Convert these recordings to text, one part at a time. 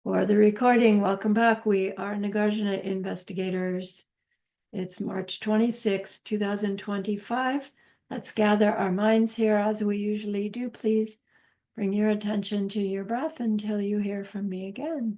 For the recording, welcome back. We are Nagarjuna investigators. It's March 26, 2025. Let's gather our minds here as we usually do. Please bring your attention to your breath until you hear from me again.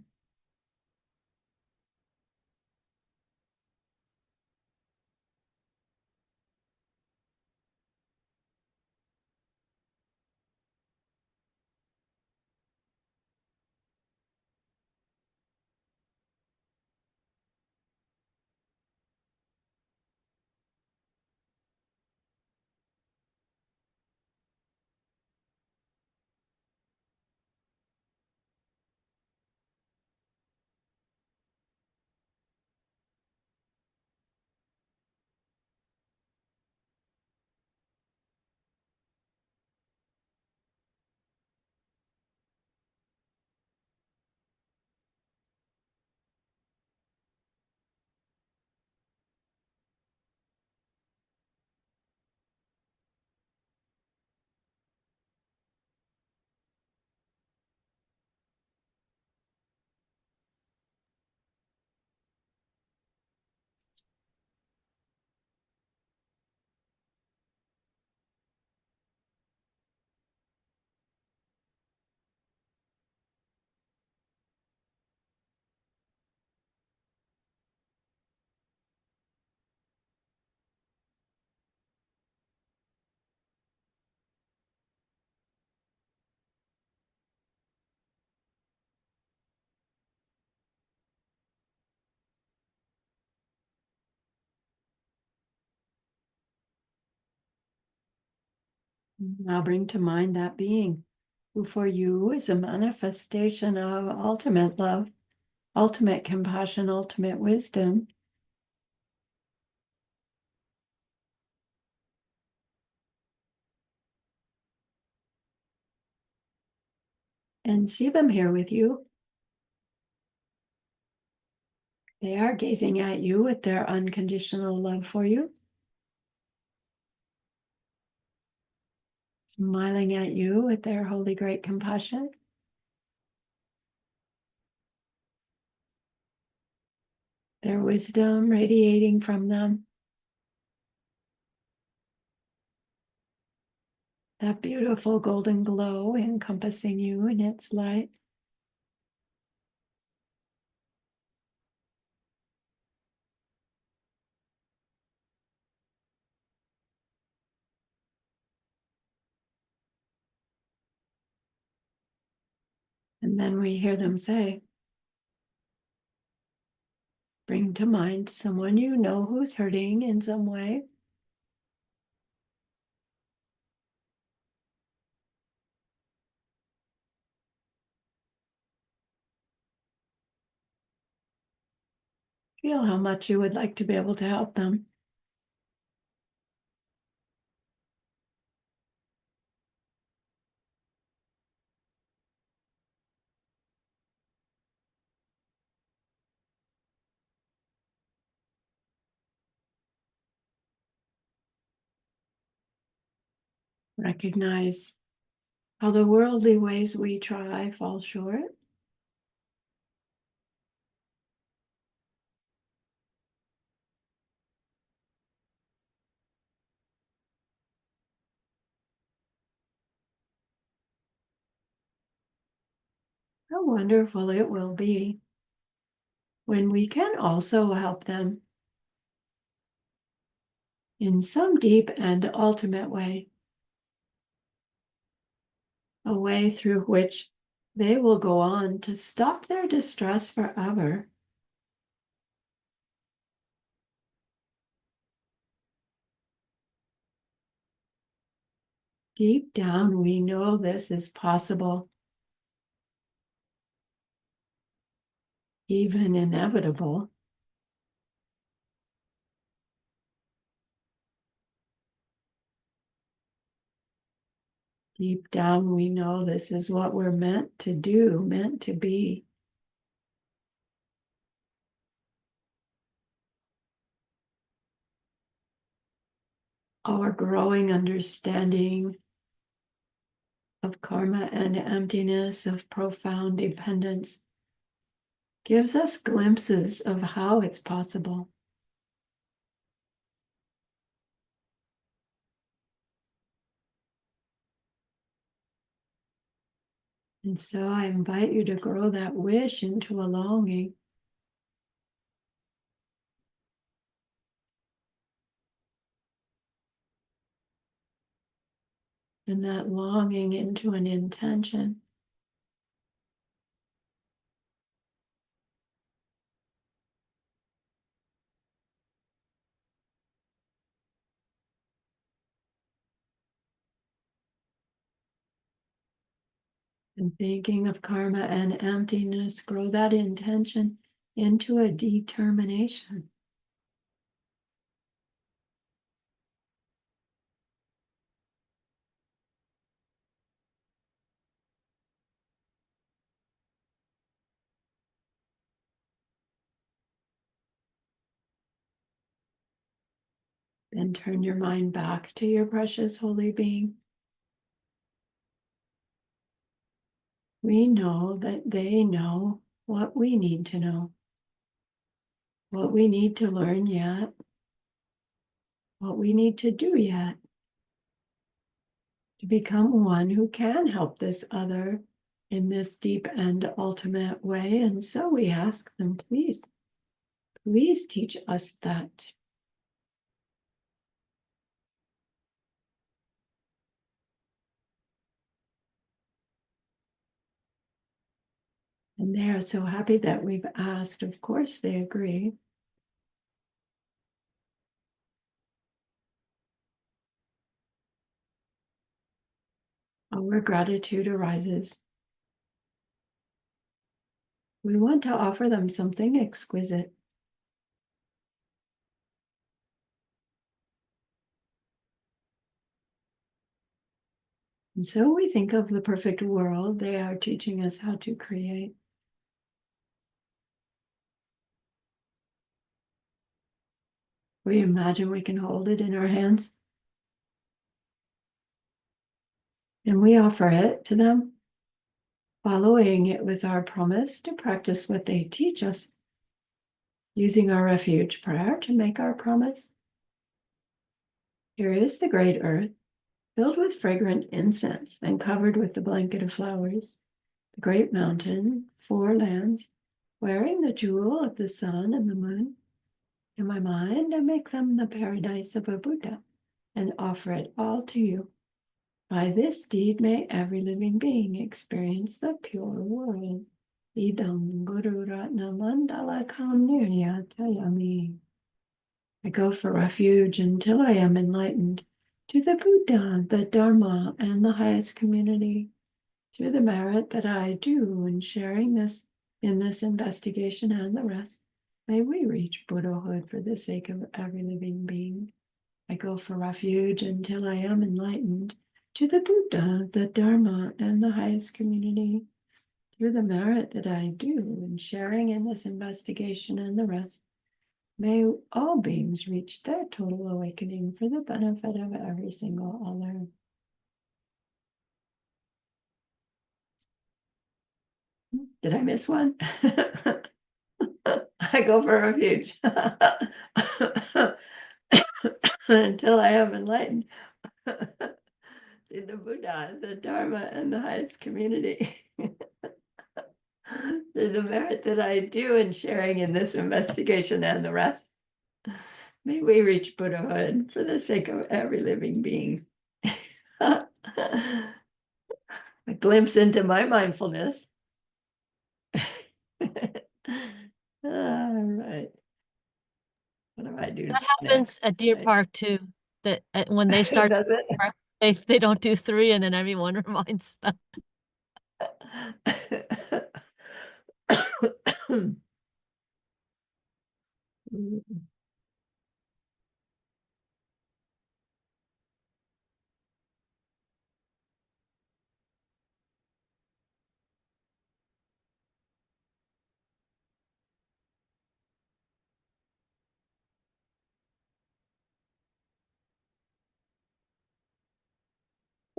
Now bring to mind that being who for you is a manifestation of ultimate love, ultimate compassion, ultimate wisdom. And see them here with you. They are gazing at you with their unconditional love for you, smiling at you with their holy great compassion. Their wisdom radiating from them. That beautiful golden glow encompassing you in its light. And then we hear them say, bring to mind someone you know who's hurting in some way. Feel how much you would like to be able to help them. Recognize how the worldly ways we try fall short. How wonderful it will be when we can also help them in some deep and ultimate way, a way through which they will go on to stop their distress forever. Deep down, we know this is possible, even inevitable. Deep down, we know this is what we're meant to do, meant to be. Our growing understanding of karma and emptiness, of profound dependence gives us glimpses of how it's possible. And so I invite you to grow that wish into a longing. And that longing into an intention. And thinking of karma and emptiness, grow that intention into a determination. Then turn your mind back to your precious holy being. We know that they know what we need to know, what we need to learn yet, what we need to do yet to become one who can help this other in this deep and ultimate way. And so we ask them, please, please teach us that. And they are so happy that we've asked. Of course, they agree. Our gratitude arises. We want to offer them something exquisite. And so we think of the perfect world they are teaching us how to create. We imagine we can hold it in our hands. And we offer it to them, following it with our promise to practice what they teach us, using our refuge prayer to make our promise. Here is the great earth, filled with fragrant incense and covered with the blanket of flowers. The great mountain, four lands, wearing the jewel of the sun and the moon. In my mind, I make them the paradise of a Buddha and offer it all to you. By this deed, may every living being experience the pure world. Idam Guru Ratna Mandala Kam Niryatayami. I go for refuge until I am enlightened to the Buddha, the Dharma, and the highest community. Through the merit that I do in sharing this in this investigation and the rest, may we reach Buddhahood for the sake of every living being. I go for refuge until I am enlightened to the Buddha, the Dharma, and the highest community. Through the merit that I do in sharing in this investigation and the rest, may all beings reach their total awakening for the benefit of every single other. Did I miss one? I go for refuge until I am enlightened in the Buddha, the Dharma, and the highest community. Through the merit that I do in sharing in this investigation and the rest, may we reach Buddhahood for the sake of every living being. A glimpse into my mindfulness. All right. What do I do That happens next? at Deer Park too, that when they start, Does it? they don't do three and then everyone reminds them.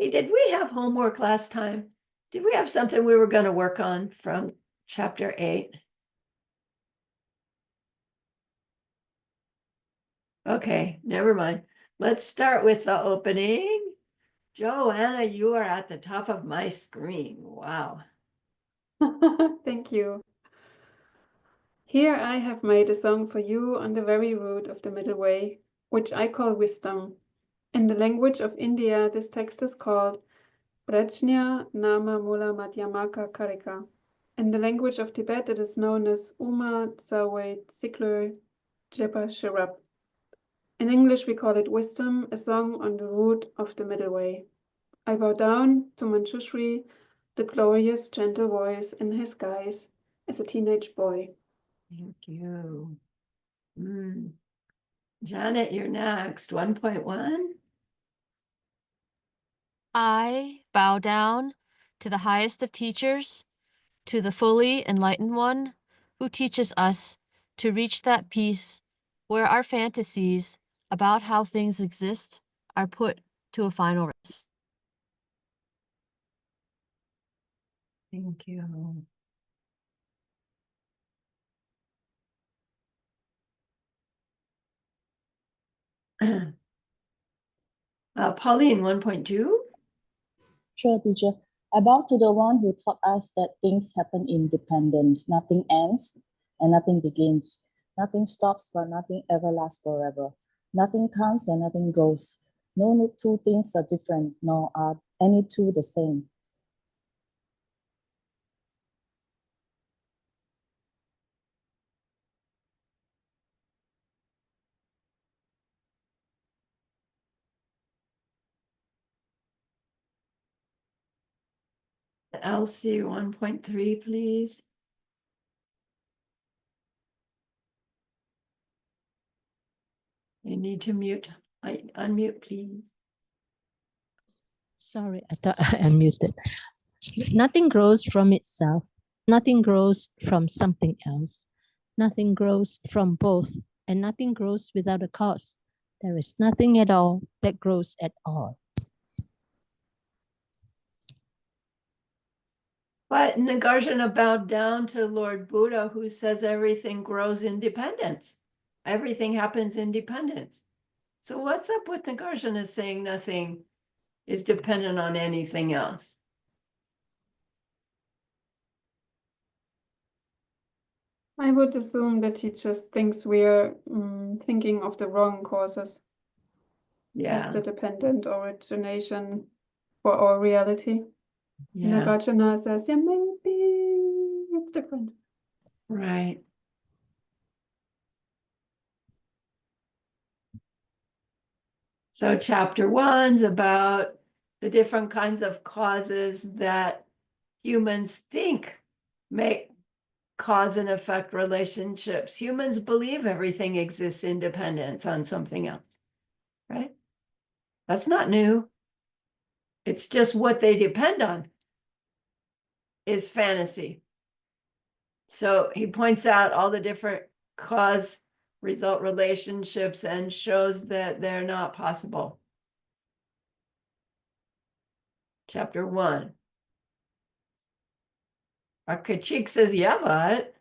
Hey, did we have homework last time? Did we have something we were going to work on from chapter 8? Okay, never mind. Let's start with the opening. Joanna, you are at the top of my screen. Wow. Thank you. Here I have made a song for you on the very root of the middle way, which I call wisdom. In the language of India, this text is called Prajna Nama Mula Madhyamaka Karika. In the language of Tibet, it is known as Uma Tsawait Sikler Jepa Sharab. In English, we call it wisdom, a song on the root of the middle way. I bow down to Manjushri, the glorious, gentle voice in his skies as a teenage boy. Thank you. Janet, you're next. 1.1. I bow down to the highest of teachers, to the fully enlightened one who teaches us to reach that peace where our fantasies about how things exist are put to a final rest. Thank you. Pauline, 1.2. Sure, teacher. I bow to the one who taught us that things happen in dependence. Nothing ends and nothing begins. Nothing stops, but nothing ever lasts forever. Nothing comes and nothing goes. No two things are different, nor are any two the same. Elsie, 1.3, please. You need to mute. Unmute, please. Sorry, I thought I unmuted. Nothing grows from itself. Nothing grows from something else. Nothing grows from both, and nothing grows without a cause. There is nothing at all that grows at all. But Nagarjuna bowed down to Lord Buddha, who says everything grows in dependence. Everything happens in dependence. So what's up with Nagarjuna saying nothing is dependent on anything else? I would assume that he just thinks we're thinking of the wrong causes as the dependent origination for our reality. Nagarjuna says, yeah, maybe it's different. Right. So chapter 1's about the different kinds of causes that humans think make cause and effect relationships. Humans believe everything exists in dependence on something else, right? That's not new. It's just what they depend on is fantasy. So he points out all the different cause result relationships and shows that they're not possible. Chapter 1. Our Kachik says, yeah, but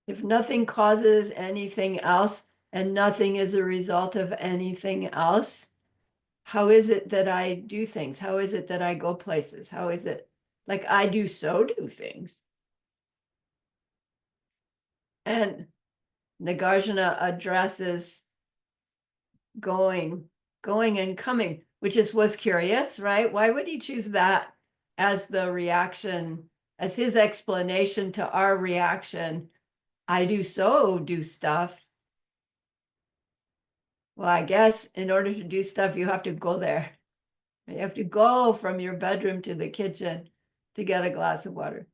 if nothing causes anything else and nothing is a result of anything else, how is it that I do things? How is it that I go places? How is it like I do things? And Nagarjuna addresses going and coming, which was curious, right? Why would he choose that as the reaction, as his explanation to our reaction? I do stuff. Well, I guess in order to do stuff, you have to go there. You have to go from your bedroom to the kitchen to get a glass of water.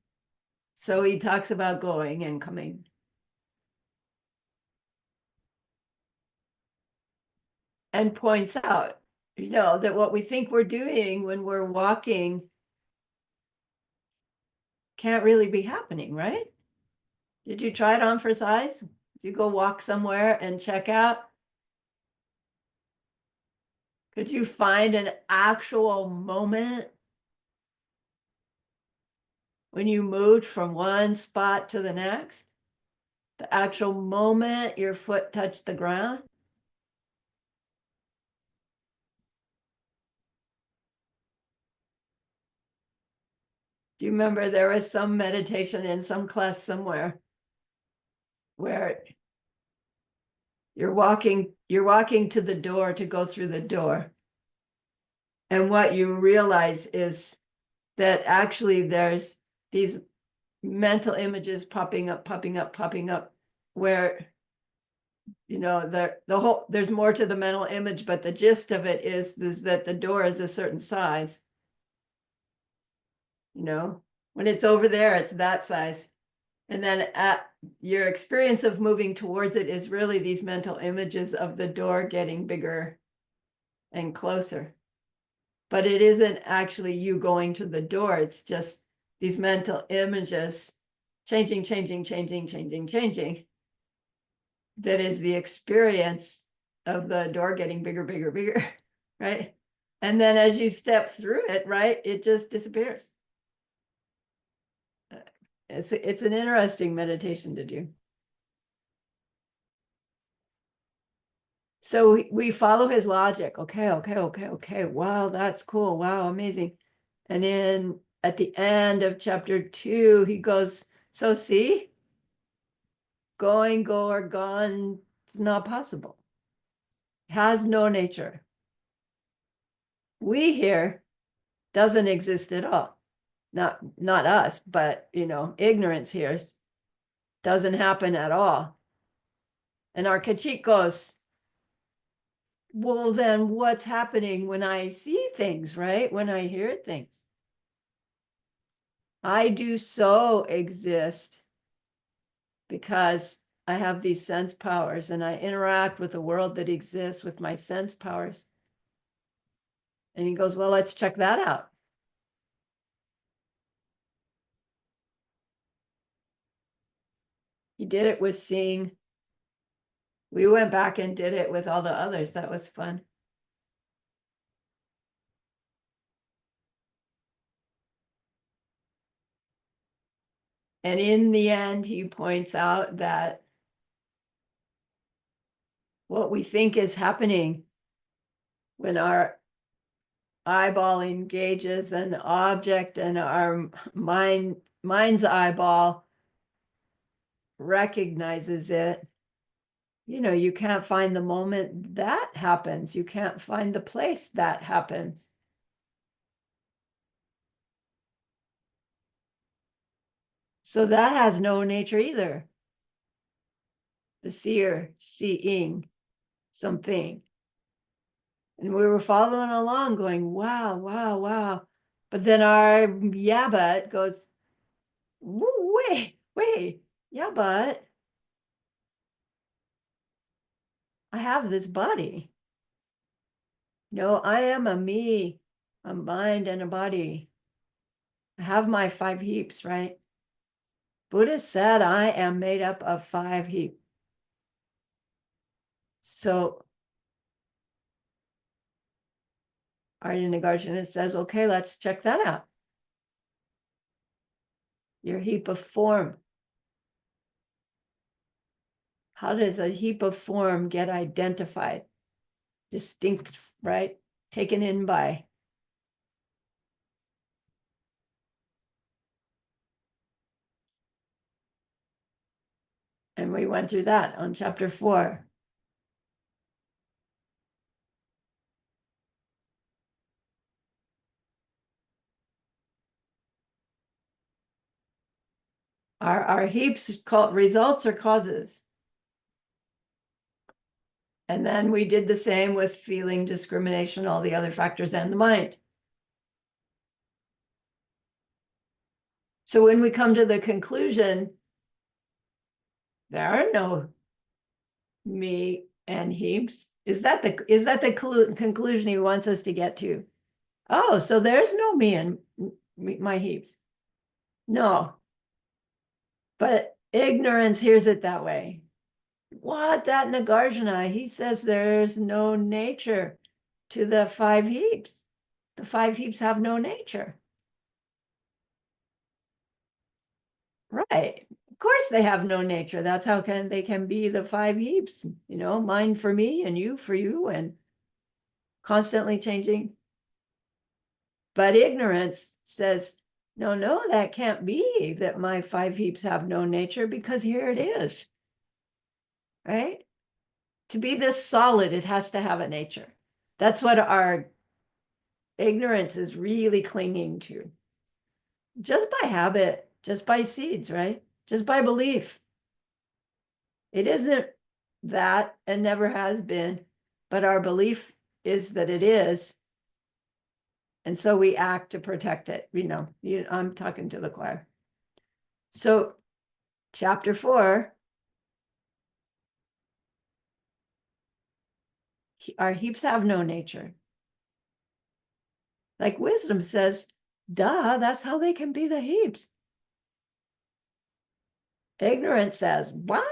So he talks about going and coming. And points out, that what we think we're doing when we're walking can't really be happening, right? Did you try it on for size? Did you go walk somewhere and check out? Could you find an actual moment when you moved from one spot to the next, the actual moment your foot touched the ground. Do you remember there was some meditation in some class somewhere where you're walking to the door to go through the door. And what you realize is that actually there's these mental images popping up, where, you know, there's more to the mental image, but the gist of it is that the door is a certain size. You know, when it's over there, it's that size. And then at your experience of moving towards it is really these mental images of the door getting bigger and closer. But it isn't actually you going to the door. It's just these mental images changing. That is the experience of the door getting bigger, right? And then as you step through it, right, it just disappears. It's an interesting meditation to do. So we follow his logic. Okay. Wow, that's cool. Wow, amazing. And then at the end of chapter 2, he goes, so see, go or gone, it's not possible. Has no nature. We here doesn't exist at all. Not us, but you know, ignorance here doesn't happen at all. And our Kachik goes, well, then what's happening when I see things, right? When I hear things? I do so exist because I have these sense powers and I interact with the world that exists with my sense powers. And he goes, well, let's check that out. He did it with seeing. We went back and did it with all the others. That was fun. And in the end, he points out that what we think is happening when our eyeball engages an object and our mind's eyeball recognizes it, you know, you can't find the moment that happens. You can't find the place that happens. So that has no nature either. The seer seeing something. And we were following along going, wow. But then our yeah, but goes, wait, yeah, but I have this body. No, I am a me, a mind and a body. I have my 5 heaps, right? Buddha said I am made up of 5 heaps. So Arya Nagarjuna says, okay, let's check that out. Your heap of form. How does a heap of form get identified? Distinct, right? Taken in by. And we went through that on chapter 4. Our heaps called results or causes. And then we did the same with feeling, discrimination, all the other factors, and the mind. So when we come to the conclusion, there are no me and heaps. Is that the conclusion he wants us to get to? Oh, so there's no me and my heaps. No. But ignorance hears it that way. What? That Nagarjuna, he says there's no nature to the 5 heaps. The 5 heaps have no nature. Right. Of course they have no nature. That's how they can be the five heaps, mine for me and you for you and constantly changing. But ignorance says, no, that can't be that my five heaps have no nature because here it is. Right? To be this solid, it has to have a nature. That's what our ignorance is really clinging to. Just by habit, just by seeds, right? Just by belief. It isn't that and never has been, but our belief is that it is. And so we act to protect it. I'm talking to the choir. So chapter 4, our heaps have no nature. Like wisdom says, duh, that's how they can be the heaps. Ignorance says, what?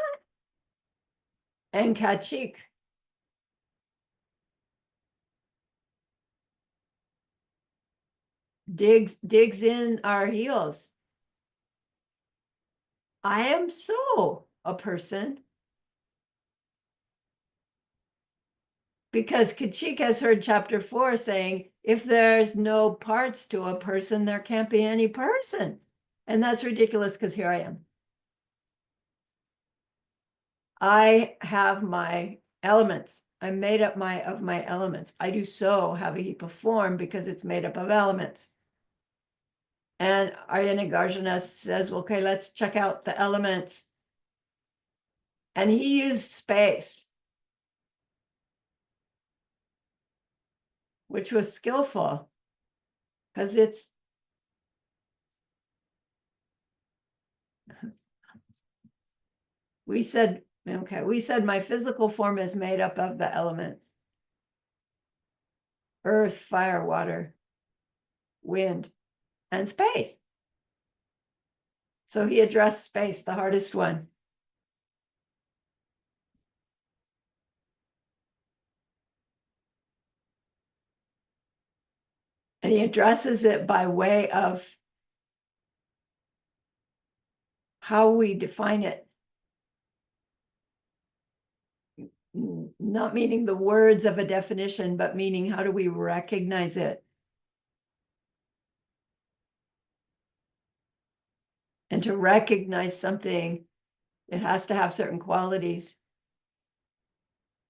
And Kachik digs in our heels. I am so a person. Because Kachik has heard chapter 4 saying, if there's no parts to a person, there can't be any person. And that's ridiculous because here I am. I have my elements. I'm made up of my elements. I do so have a heap of form because it's made up of elements. And Arya Nagarjuna says, well, okay, let's check out the elements. And he used space, which was skillful because we said my physical form is made up of the elements: earth, fire, water, wind, and space. So he addressed space, the hardest one. And he addresses it by way of how we define it. Not meaning the words of a definition, but meaning how do we recognize it? And to recognize something, it has to have certain qualities.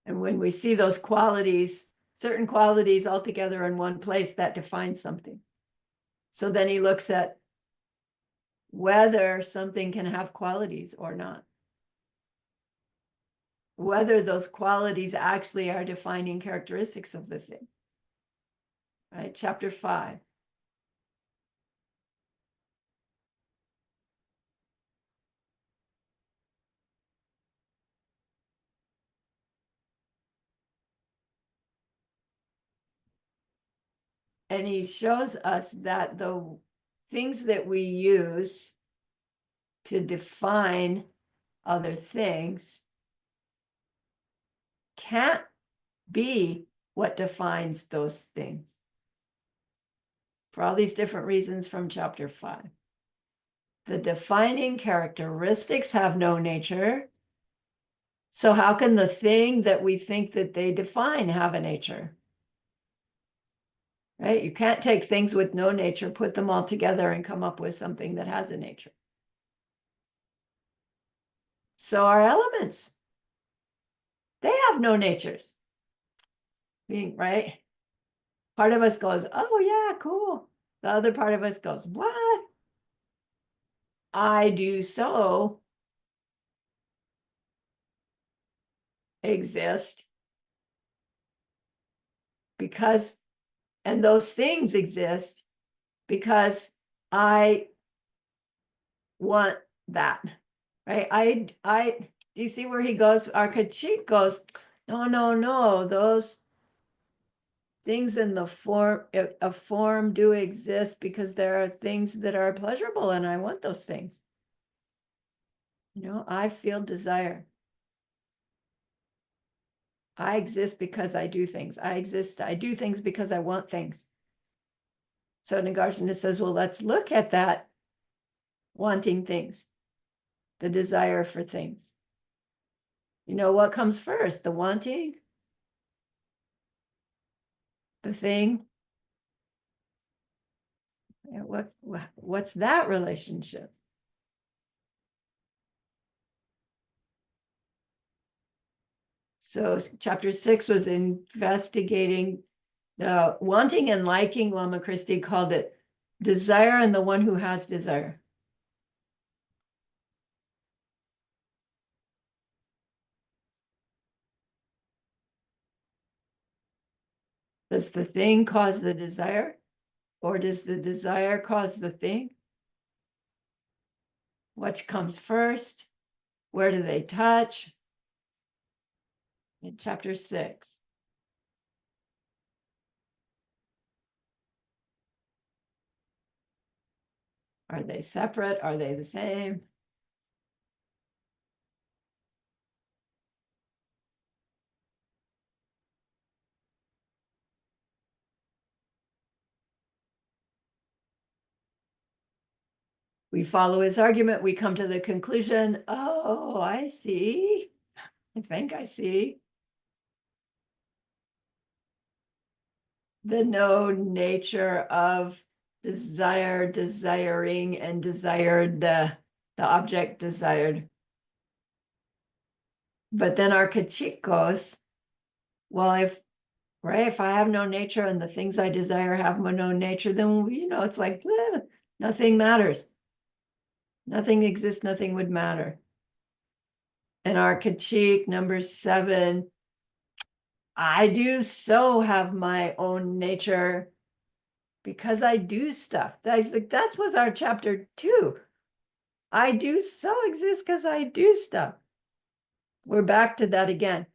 And when we see those qualities, certain qualities all together in one place, that defines something. So then he looks at whether something can have qualities or not. Whether those qualities actually are defining characteristics of the thing. Right? Chapter 5. And he shows us that the things that we use to define other things can't be what defines those things. For all these different reasons from chapter 5. The defining characteristics have no nature. So how can the thing that we think that they define have a nature? Right? You can't take things with no nature, put them all together and come up with something that has a nature. So our elements, they have no natures. Right? Part of us goes, oh yeah, cool. The other part of us goes, what? I do so exist because, and those things exist because I want that, right? Do you see where he goes? Arkachik goes, no, those things in the form of form do exist because there are things that are pleasurable and I want those things. I feel desire. I exist because I do things. I do things because I want things. So Nagarjuna says, well, let's look at that wanting things. the desire for things. You know, what comes first, the wanting, the thing? Yeah, what's that relationship? So chapter 6 was investigating the wanting and liking. Lama Christie called it desire and the one who has desire. Does the thing cause the desire? Or does the desire cause the thing? What comes first? Where do they touch? In chapter 6. Are they separate? Are they the same? We follow his argument. We come to the conclusion, oh, I see. I think I see. The known nature of desire, desiring, and desired, the object desired. But then our critique goes, well, if I have no nature and the things I desire have no nature, then, it's like, nothing matters. Nothing exists, nothing would matter. And our critique number 7, I do so have my own nature because I do stuff. That was our chapter 2. I do so exist because I do stuff. We're back to that again.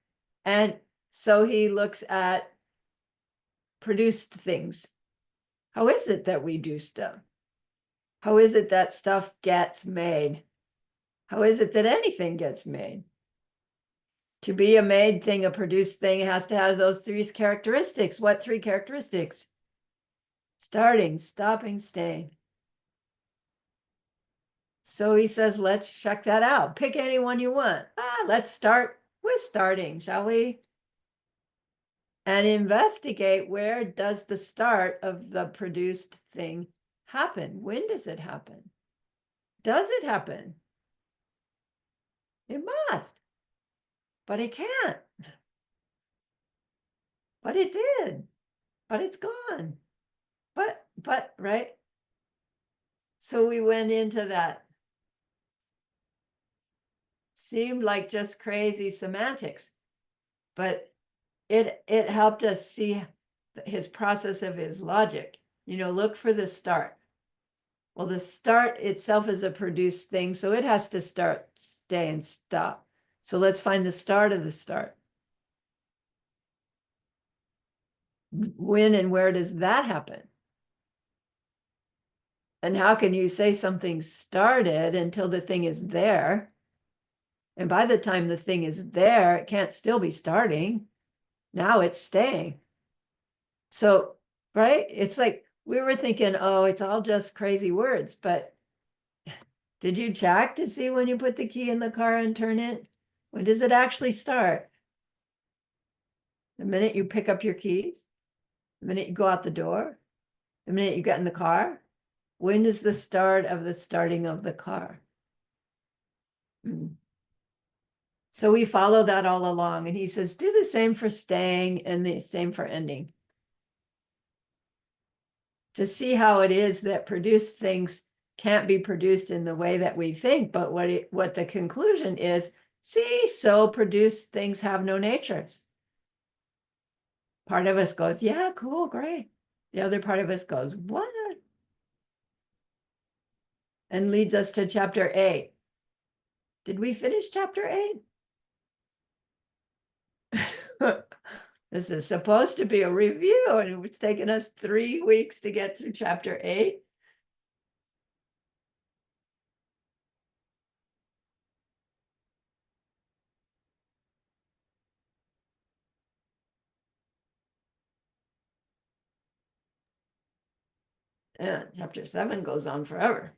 And so he looks at produced things. How is it that we do stuff? How is it that stuff gets made? How is it that anything gets made? To be a made thing, a produced thing, has to have those 3 characteristics. What 3 characteristics? Starting, stopping, staying. So he says, let's check that out. Pick any one you want. Let's start with starting, shall we? And investigate, where does the start of the produced thing happen? When does it happen? Does it happen? It must. But it can't. But it did. But it's gone. But, right? So we went into that. Seemed like just crazy semantics, but it helped us see his process of his logic. Look for the start. Well, the start itself is a produced thing, so it has to start, stay, and stop. So let's find the start of the start. When and where does that happen? And how can you say something started until the thing is there? And by the time the thing is there, it can't still be starting. Now it's staying. So, right? It's like we were thinking, oh, it's all just crazy words, but did you check to see when you put the key in the car and turn it? When does it actually start? The minute you pick up your keys? The minute you go out the door? The minute you get in the car? When is the start of the starting of the car? So we follow that all along. And he says, do the same for staying and the same for ending. To see how it is that produced things can't be produced in the way that we think, but what the conclusion is, see, so produced things have no natures. Part of us goes, yeah, cool, great. The other part of us goes, what? And leads us to chapter 8. Did we finish chapter 8? This is supposed to be a review, and it's taken us 3 weeks to get through chapter 8. And chapter 7 goes on forever.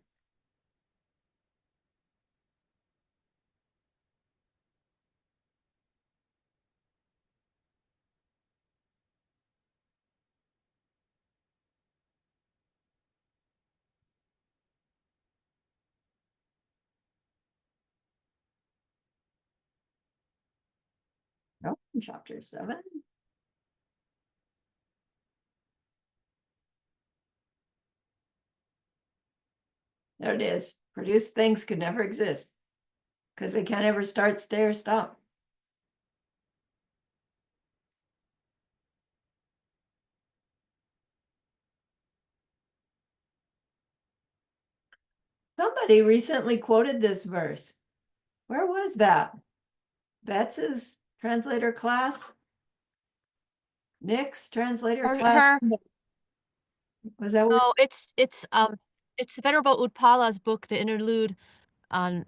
Oh, chapter 7. There it is. Produced things could never exist because they can't ever start, stay, or stop. Somebody recently quoted this verse. Where was that? Betts's translator class? Nick's translator class? Was that where? Oh, it's Venerable Utpala's book, The Interlude on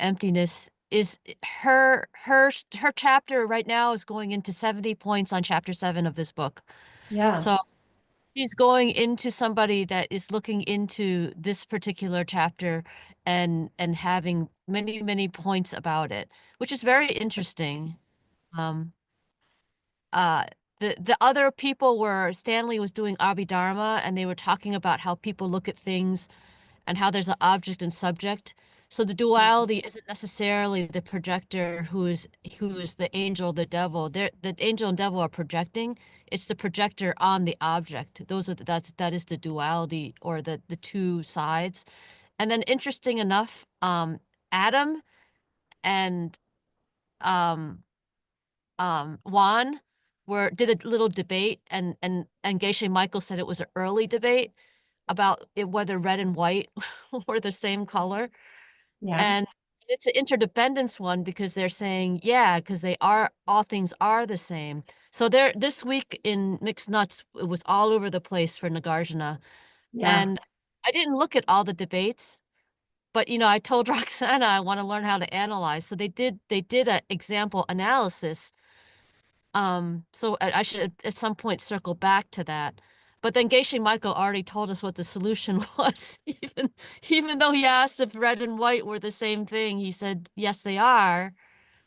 Emptiness. Is her chapter right now is going into 70 points on chapter 7 of this book. Yeah, So she's going into somebody that is looking into this particular chapter and having many points about it, which is very interesting. Um, the other people were Stanley was doing Abhidharma, and they were talking about how people look at things and how there's an object and subject. So the duality isn't necessarily the projector who's the angel, the devil. The angel and devil are projecting. It's the projector on the object. That is the duality, or the two sides. And then interesting enough, Adam and Juan did a little debate, and Geshe Michael said it was an early debate about whether red and white were the same color. yeah, And it's an interdependence one, because they're saying, yeah, because all things are the same. So this week in Mixed Nuts, it was all over the place for Nagarjuna. yeah, And I didn't look at all the debates, but I told Roxana I want to learn how to analyze. So they did an example analysis. So I should at some point circle back to that. But then Geshe Michael already told us what the solution was. Even though he asked if red and white were the same thing, he said, yes, they are.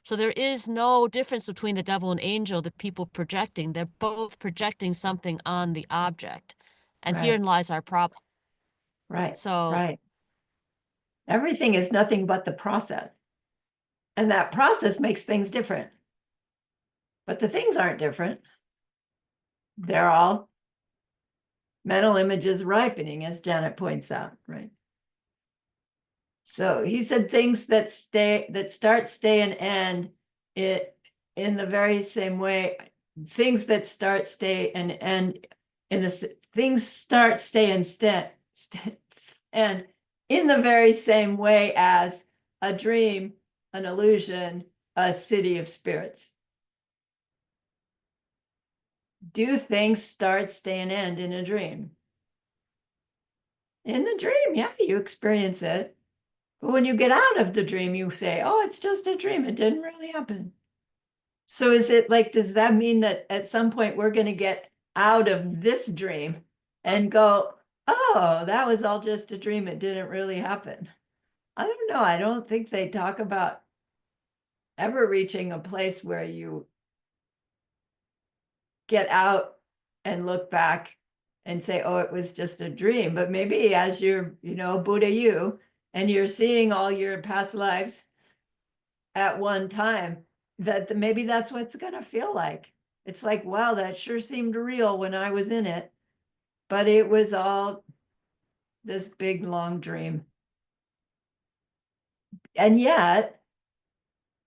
So there is no difference between the devil and angel, the people projecting. They're both projecting something on the object. And right, herein lies our problem. right, So right. Everything is nothing but the process. And that process makes things different. But the things aren't different. They're all mental images ripening, as Janet points out, right? So he said things that start, stay, and end in the very same way. Things that start, stay, and end things start, stay, and in the very same way as a dream, an illusion, a city of spirits. Do things start, stay, and end in a dream? In the dream, yeah, you experience it. But when you get out of the dream, you say, oh, it's just a dream. It didn't really happen. So is it like, does that mean that at some point we're going to get out of this dream and go, oh, that was all just a dream. It didn't really happen. I don't know. I don't think they talk about ever reaching a place where you get out and look back and say, oh, it was just a dream. But maybe as you're, Buddha you, and you're seeing all your past lives at one time, that maybe that's what it's going to feel like. It's like, wow, that sure seemed real when I was in it, but it was all this big, long dream. And yet,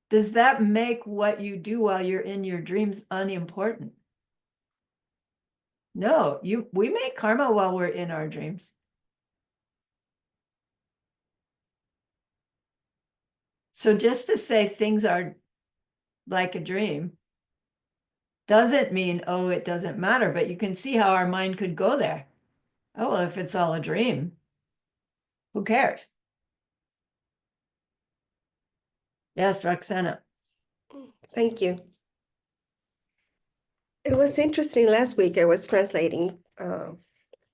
does that make what you do while you're in your dreams unimportant? No, we make karma while we're in our dreams. So just to say things are like a dream doesn't mean, oh, it doesn't matter, but you can see how our mind could go there. Oh, well, if it's all a dream, who cares? Yes, Roxana. Thank you. It was interesting. Last week I was translating the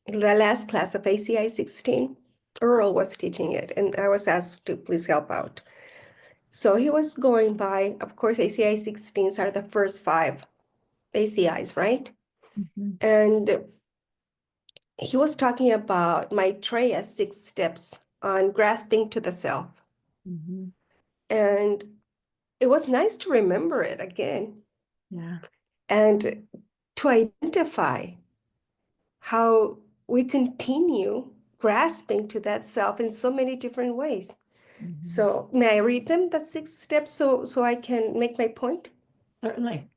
last class of ACI 16. Earl was teaching it, and I was asked to please help out. So he was going by, of course, ACI 16s are the first 5 ACIs, right? Mm-hmm. And he was talking about Maitreya's 6 steps on grasping to the self. Mm-hmm. And it was nice to remember it again. Yeah. and to identify how we continue grasping to that self in so many different ways. Mhm. So may I read them, the 6 steps, so I can make my point? Certainly.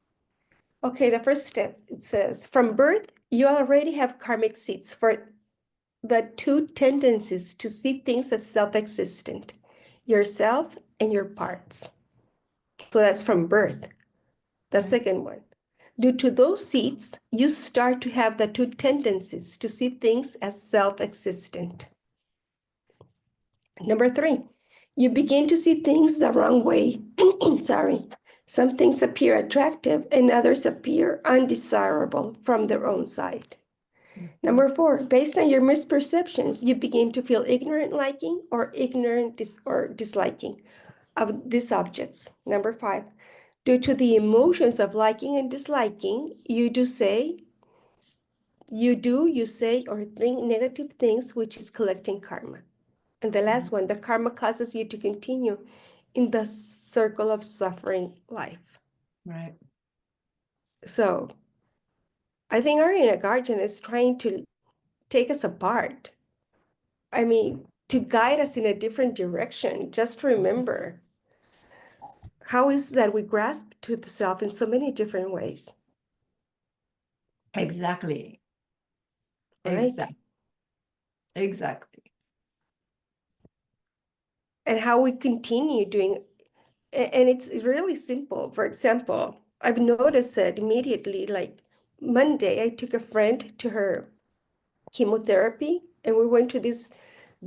Okay, the first step, it says, from birth, you already have karmic seeds for the 2 tendencies to see things as self-existent, yourself and your parts. So that's from birth. The Okay. second one, due to those seeds, you start to have the 2 tendencies to see things as self-existent. Number 3, you begin to see things the wrong way. Sorry. Some things appear attractive and others appear undesirable from their own side. Number 4, based on your misperceptions, you begin to feel ignorant liking or ignorant or disliking of these objects. Number 5, due to the emotions of liking and disliking, you say, or think negative things, which is collecting karma. And the last one, the karma causes you to continue in the circle of suffering life. Right. So I think our Nagarjuna is trying to take us apart. I mean, to guide us in a different direction. Just remember, how is that we grasp to the self in so many different ways, Exactly. right? Exactly. And how we continue doing, and it's really simple. For example, I've noticed it immediately, like Monday, I took a friend to her chemotherapy and we went to this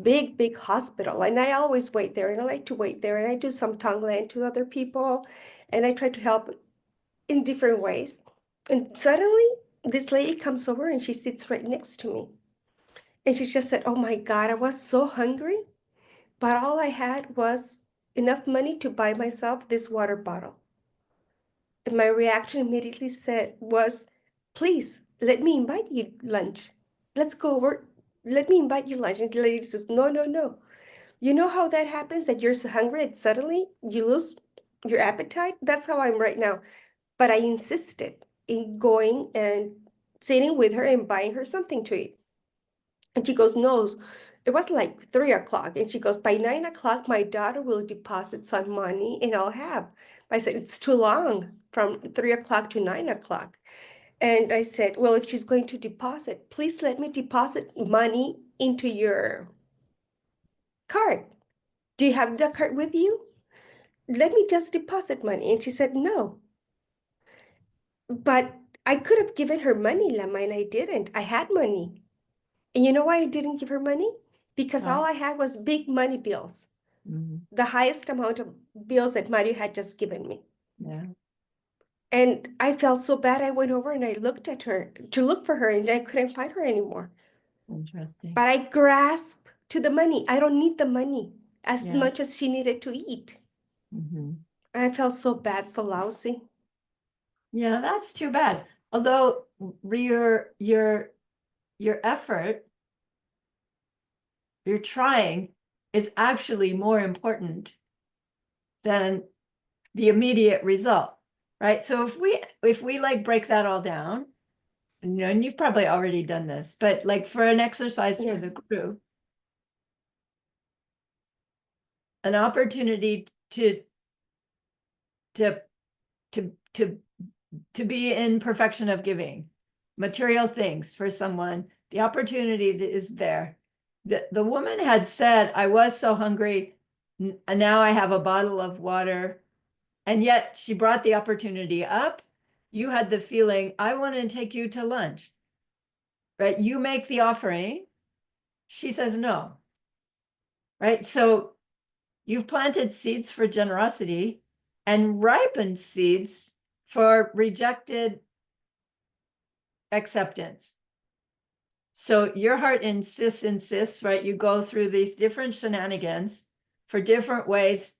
big hospital, and I always wait there, and I like to wait there, and I do some Tonglen to other people, and I try to help in different ways. And suddenly this lady comes over and she sits right next to me, and she just said, oh my God, I was so hungry, but all I had was enough money to buy myself this water bottle. And my reaction immediately was, please let me invite you lunch. Let's go over. Let me invite you lunch. And the lady says, no. You know how that happens, that you're so hungry and suddenly you lose your appetite? That's how I'm right now. But I insisted in going and sitting with her and buying her something to eat. And she goes, no, it was like 3 o'clock. And she goes, by 9 o'clock, my daughter will deposit some money and I'll have. I said, it's too long from 3 o'clock to 9 o'clock. And I said, well, if she's going to deposit, please let me deposit money into your card. Do you have the card with you? Let me just deposit money. And she said, no. But I could have given her money, Lama, and I didn't. I had money. And you know why I didn't give her money? Because all Right. I had was big money bills, Mhm. the highest amount of bills that Mario had just given me. Yeah. And I felt so bad. I went over and I looked at her to look for her, and I couldn't find her anymore. Interesting. But I grasped to the money. I don't need the money as Yeah. much as she needed to eat. Mhm. I felt so bad, so lousy. Yeah, that's too bad. Although your effort, your trying is actually more important than the immediate result, right? So if we like break that all down, and you've probably already done this, but like for an exercise for Yeah. the group, an opportunity to to to be in perfection of giving material things for someone, the opportunity is there. The woman had said, I was so hungry, and now I have a bottle of water, and yet she brought the opportunity up. You had the feeling, I want to take you to lunch, right? You make the offering. She says no, right? So you've planted seeds for generosity and ripened seeds for rejected acceptance. So your heart insists, right? You go through these different shenanigans for different ways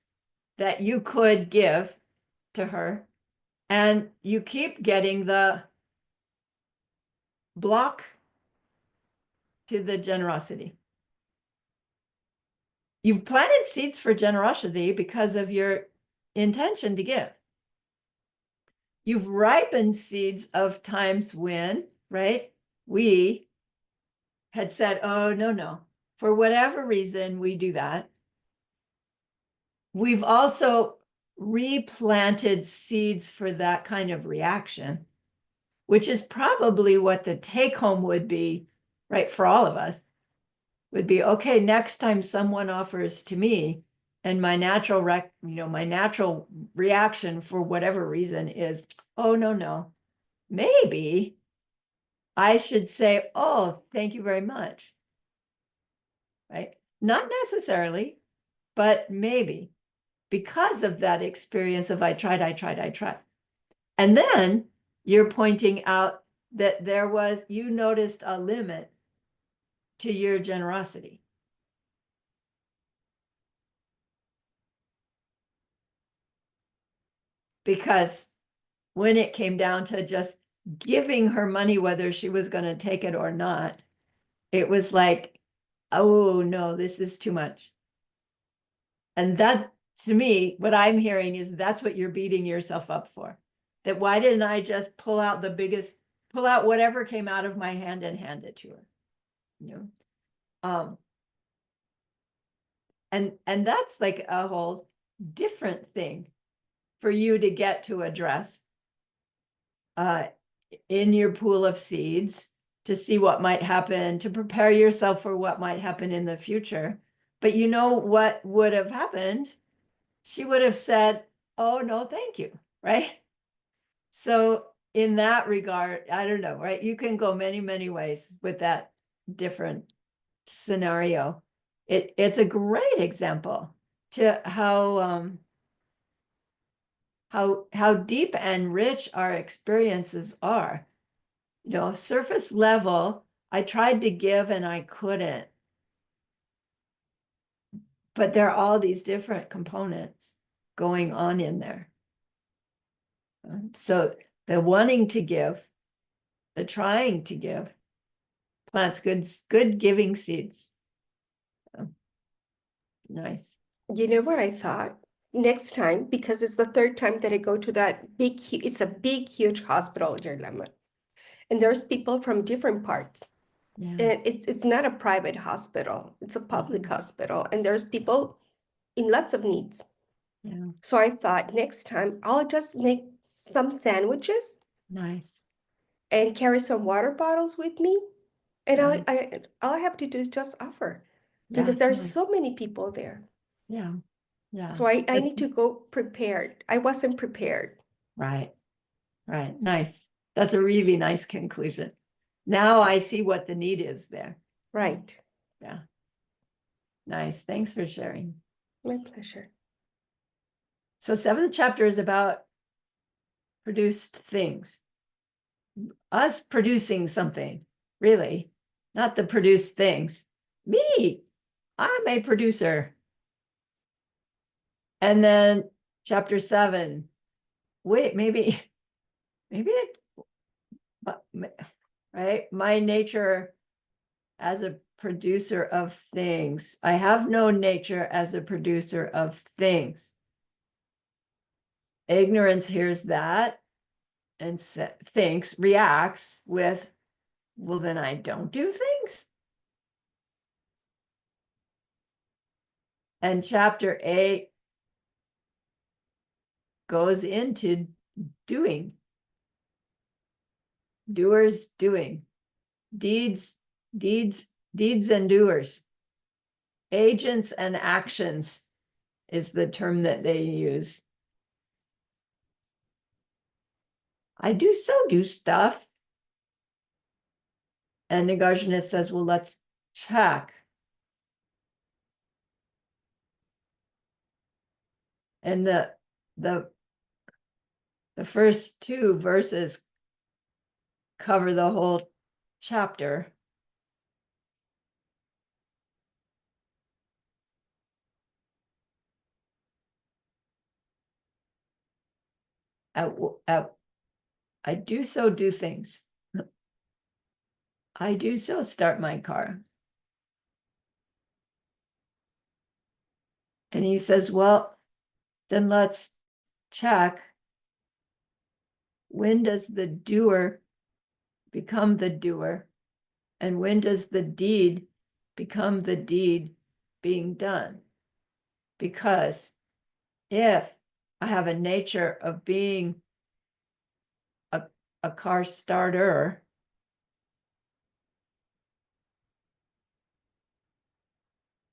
that you could give to her. And you keep getting the block to the generosity. You've planted seeds for generosity because of your intention to give. you've ripened seeds of times when, right? We had said, oh, no, no. For whatever reason, we do that. We've also replanted seeds for that kind of reaction, which is probably what the take home would be, right? For all of us, would be, okay, next time someone offers to me, and my natural my natural reaction for whatever reason is, oh, no, no, maybe I should say, oh, thank you very much. Right? Not necessarily, but maybe because of that experience of I tried. And then you're pointing out that you noticed a limit to your generosity. Because when it came down to just giving her money, whether she was going to take it or not, it was like, oh no, this is too much. And that, to me, what I'm hearing is that's what you're beating yourself up for. That why didn't I just pull out whatever came out of my hand and hand it to her? You know? And that's like a whole different thing for you to get to address in your pool of seeds, to see what might happen, to prepare yourself for what might happen in the future. But you know what would have happened? She would have said, oh, no, thank you, right? So in that regard, I don't know, right? You can go many, many ways with that different scenario. It's a great example to how deep and rich our experiences are. You know, surface level, I tried to give and I couldn't. But there are all these different components going on in there. So the wanting to give, the trying to give, plants good giving seeds. Nice. You know what I thought? Next time, because it's the third time that I go to that it's a big, huge hospital near Lemon. And there's people from different parts. Yeah. And it's not a private hospital, it's a public hospital. And there's people in lots of needs. Yeah. So I thought next time I'll just make some sandwiches Nice. and carry some water bottles with me. And Right. all I have to do is just offer, Yeah. because there's Nice. so many people there. Yeah. Yeah. So I need to go prepared. I wasn't prepared. Right. Right. Nice. That's a really nice conclusion. Now I see what the need is there. Right. Yeah. Nice. Thanks for sharing. My pleasure. So 7th chapter is about produced things. Us producing something, really, not the produced things. Me, I'm a producer. And then chapter 7, wait, maybe it, right? My nature as a producer of things. I have no nature as a producer of things. Ignorance hears that and thinks, reacts with, well, then I don't do things. And chapter 8 goes into doing. Doers doing. Deeds and doers. Agents and actions is the term that they use. I do stuff. And Nagarjuna says, well, let's check. And the first 2 verses cover the whole chapter. I do things. I do start my car. And he says, well, then let's check. when does the doer become the doer? And when does the deed become the deed being done? Because if I have a nature of being a car starter,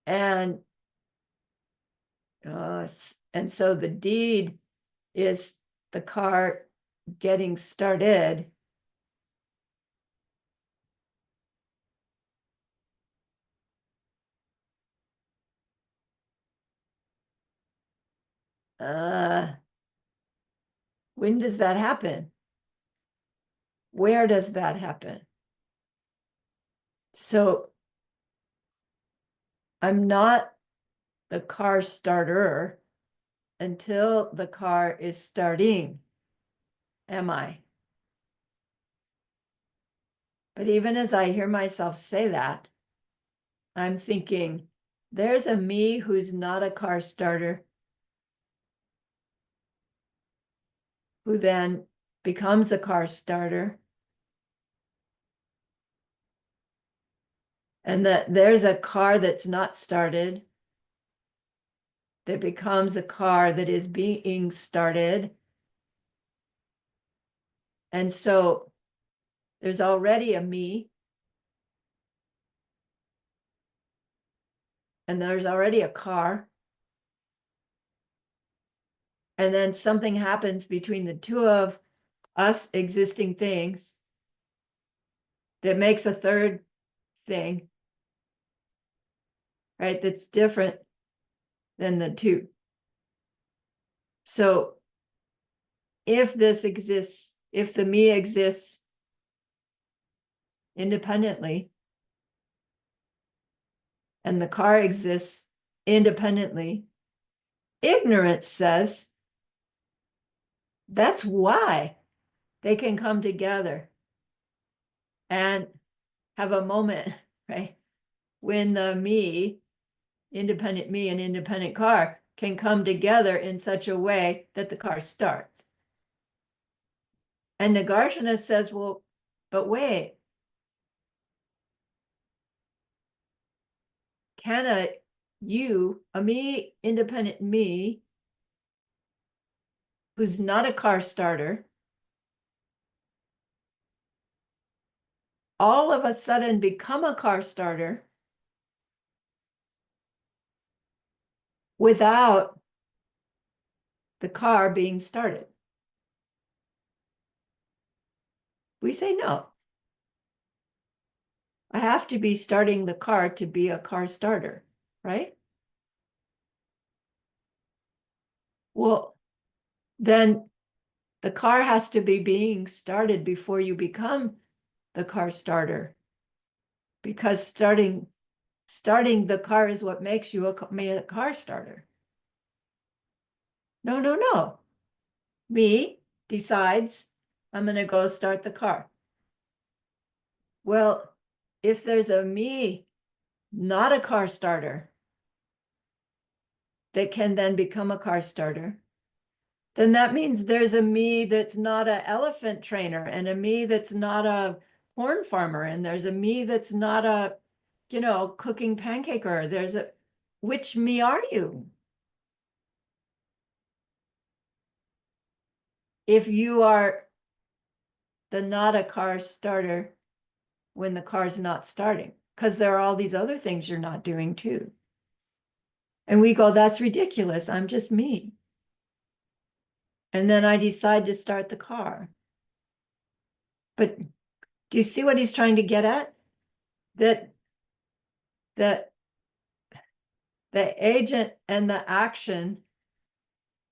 and so the deed is the car getting started, when does that happen? Where does that happen? So I'm not the car starter until the car is starting, am I? But even as I hear myself say that, I'm thinking, there's a me who's not a car starter, who then becomes a car starter. And that there's a car that's not started, that becomes a car that is being started. And so there's already a me, and there's already a car. And then something happens between the two of us existing things that makes a third thing, right? That's different than the two. So if this exists, if the me exists independently, and the car exists independently, ignorance says that's why they can come together and have a moment, right? When the me, independent me and independent car can come together in such a way that the car starts. And Nagarjuna says, well, but wait, can a me, independent me, who's not a car starter, all of a sudden become a car starter without the car being started? We say no. I have to be starting the car to be a car starter, right? Well, then the car has to be being started before you become the car starter, because starting the car is what makes you a car starter. No, no, no. Me decides I'm going to go start the car. Well, if there's a me, not a car starter, that can then become a car starter, then that means there's a me that's not an elephant trainer, and a me that's not a corn farmer, and there's a me that's not a, cooking pancaker. Which me are you? If you are the not a car starter when the car's not starting, because there are all these other things you're not doing too. And we go, that's ridiculous. I'm just me. And then I decide to start the car. But do you see what he's trying to get at? That the agent and the action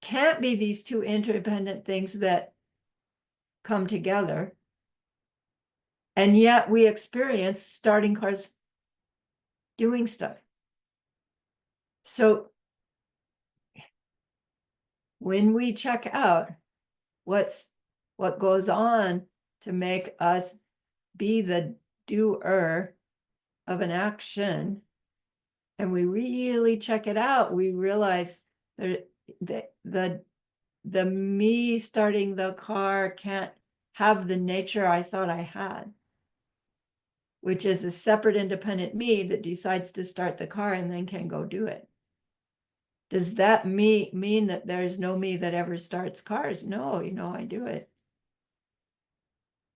can't be these two interdependent things that come together. And yet we experience starting cars doing stuff. So when we check out what goes on to make us be the doer of an action, and we really check it out, we realize that the me starting the car can't have the nature I thought I had, which is a separate independent me that decides to start the car and then can go do it. Does that mean that there's no me that ever starts cars? No, I do it.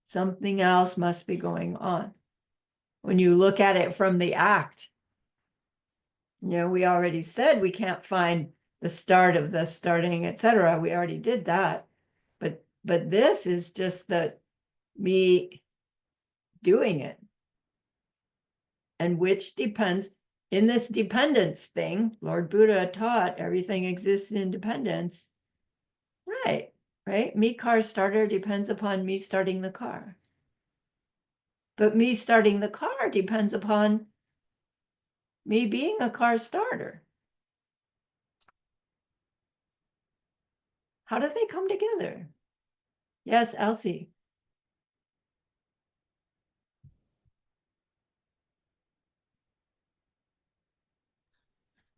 Something else must be going on. When you look at it from the act, we already said we can't find the start of the starting, etc. We already did that. But this is just me doing it. And which depends, in this dependence thing, Lord Buddha taught everything exists in dependence. Right. Me car starter depends upon me starting the car. But me starting the car depends upon me being a car starter. How do they come together? Yes, Elsie.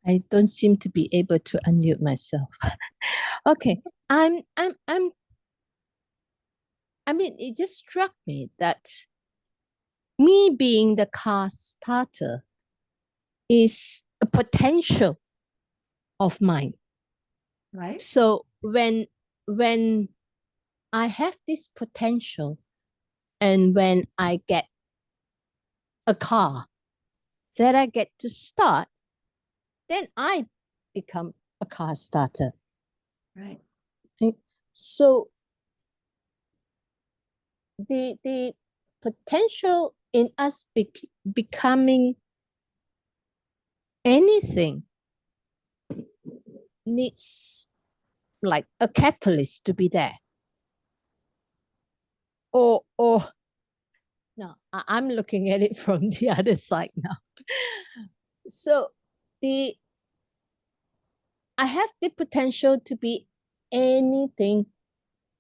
I don't seem to be able to unmute myself. Okay, I mean, it just struck me that me being the car starter is a potential of mine. Right. So when I have this potential, and when I get a car that I get to start, then I become a car starter. Right. So the potential in us becoming anything needs like a catalyst to be there. Or no, I'm looking at it from the other side now. So I have the potential to be anything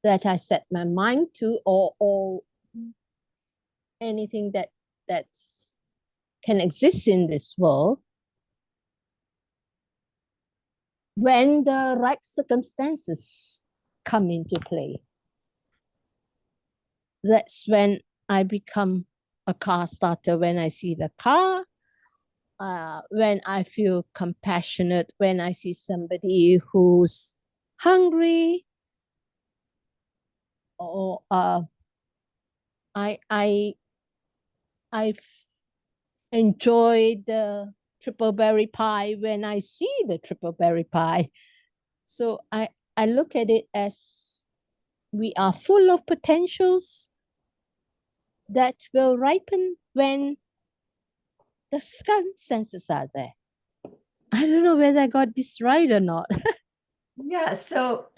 that I set my mind to, or anything that can exist in this world when the right circumstances come into play. That's when I become a car starter, when I see the car, when I feel compassionate, when I see somebody who's hungry, or I enjoy the triple berry pie when I see the triple berry pie. So I look at it as we are full of potentials that will ripen when the circumstances are there. I don't know whether I got this right or not. Yeah, so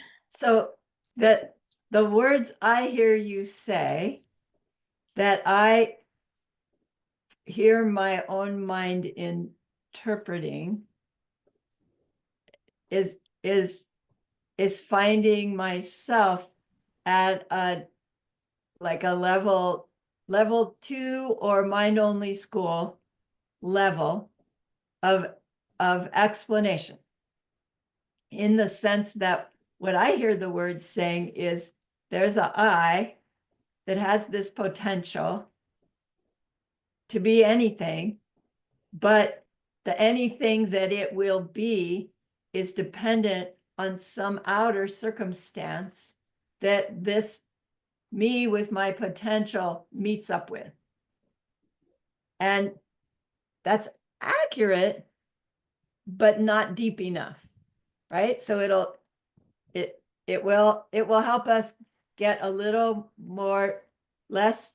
the words I hear you say, that I hear my own mind interpreting, is finding myself at a level 2 or mind only school level of explanation, in the sense that what I hear the words saying is there's a I that has this potential to be anything, but the anything that it will be is dependent on some outer circumstance that this me with my potential meets up with. And that's accurate, but not deep enough, right? So it will help us get a little more, less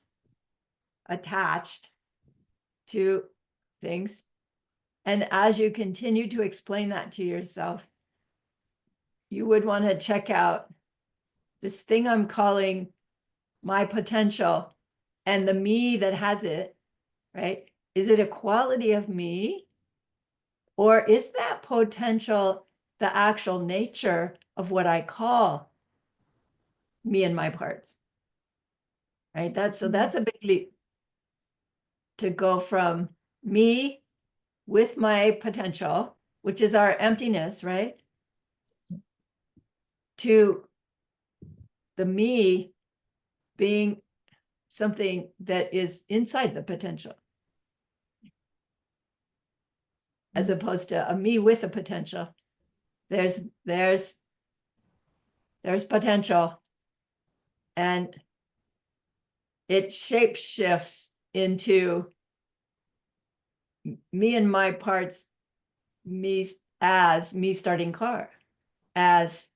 attached to things. And as you continue to explain that to yourself, you would want to check out this thing I'm calling my potential and the me that has it, right? Is it a quality of me? Or is that potential the actual nature of what I call me and my parts? Right? That's a big leap to go from me with my potential, which is our emptiness, right? To the me being something that is inside the potential, as opposed to a me with a potential. There's potential, and it shape shifts into me and my parts, me as me starting car, as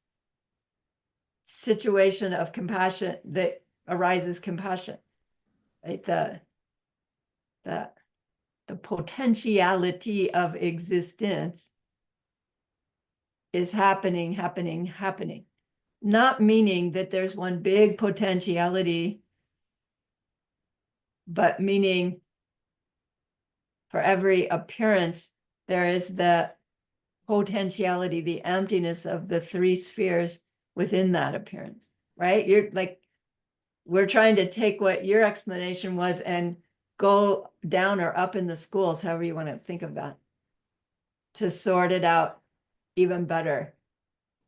situation of compassion that arises compassion, right? The potentiality of existence is happening, not meaning that there's one big potentiality, but meaning for every appearance, there is the potentiality, the emptiness of the three spheres within that appearance, right? You're like, we're trying to take what your explanation was and go down or up in the schools, however you want to think of that, to sort it out even better.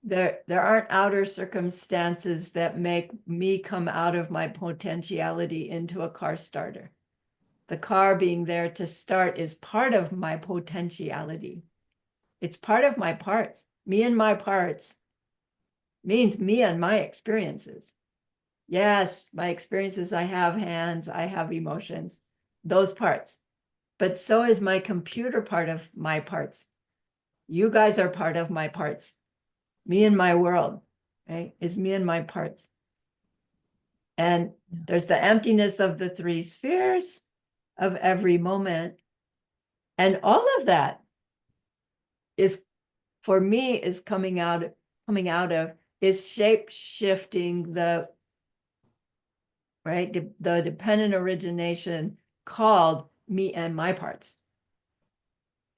There aren't outer circumstances that make me come out of my potentiality into a car starter. The car being there to start is part of my potentiality. It's part of my parts. Me and my parts means me and my experiences. Yes, my experiences, I have hands, I have emotions, those parts. But so is my computer part of my parts. You guys are part of my parts. Me and my world, right? Is me and my parts. And there's the emptiness of the three spheres of every moment. And all of that is, for me, is coming out of, is shape shifting the, right? The dependent origination called me and my parts.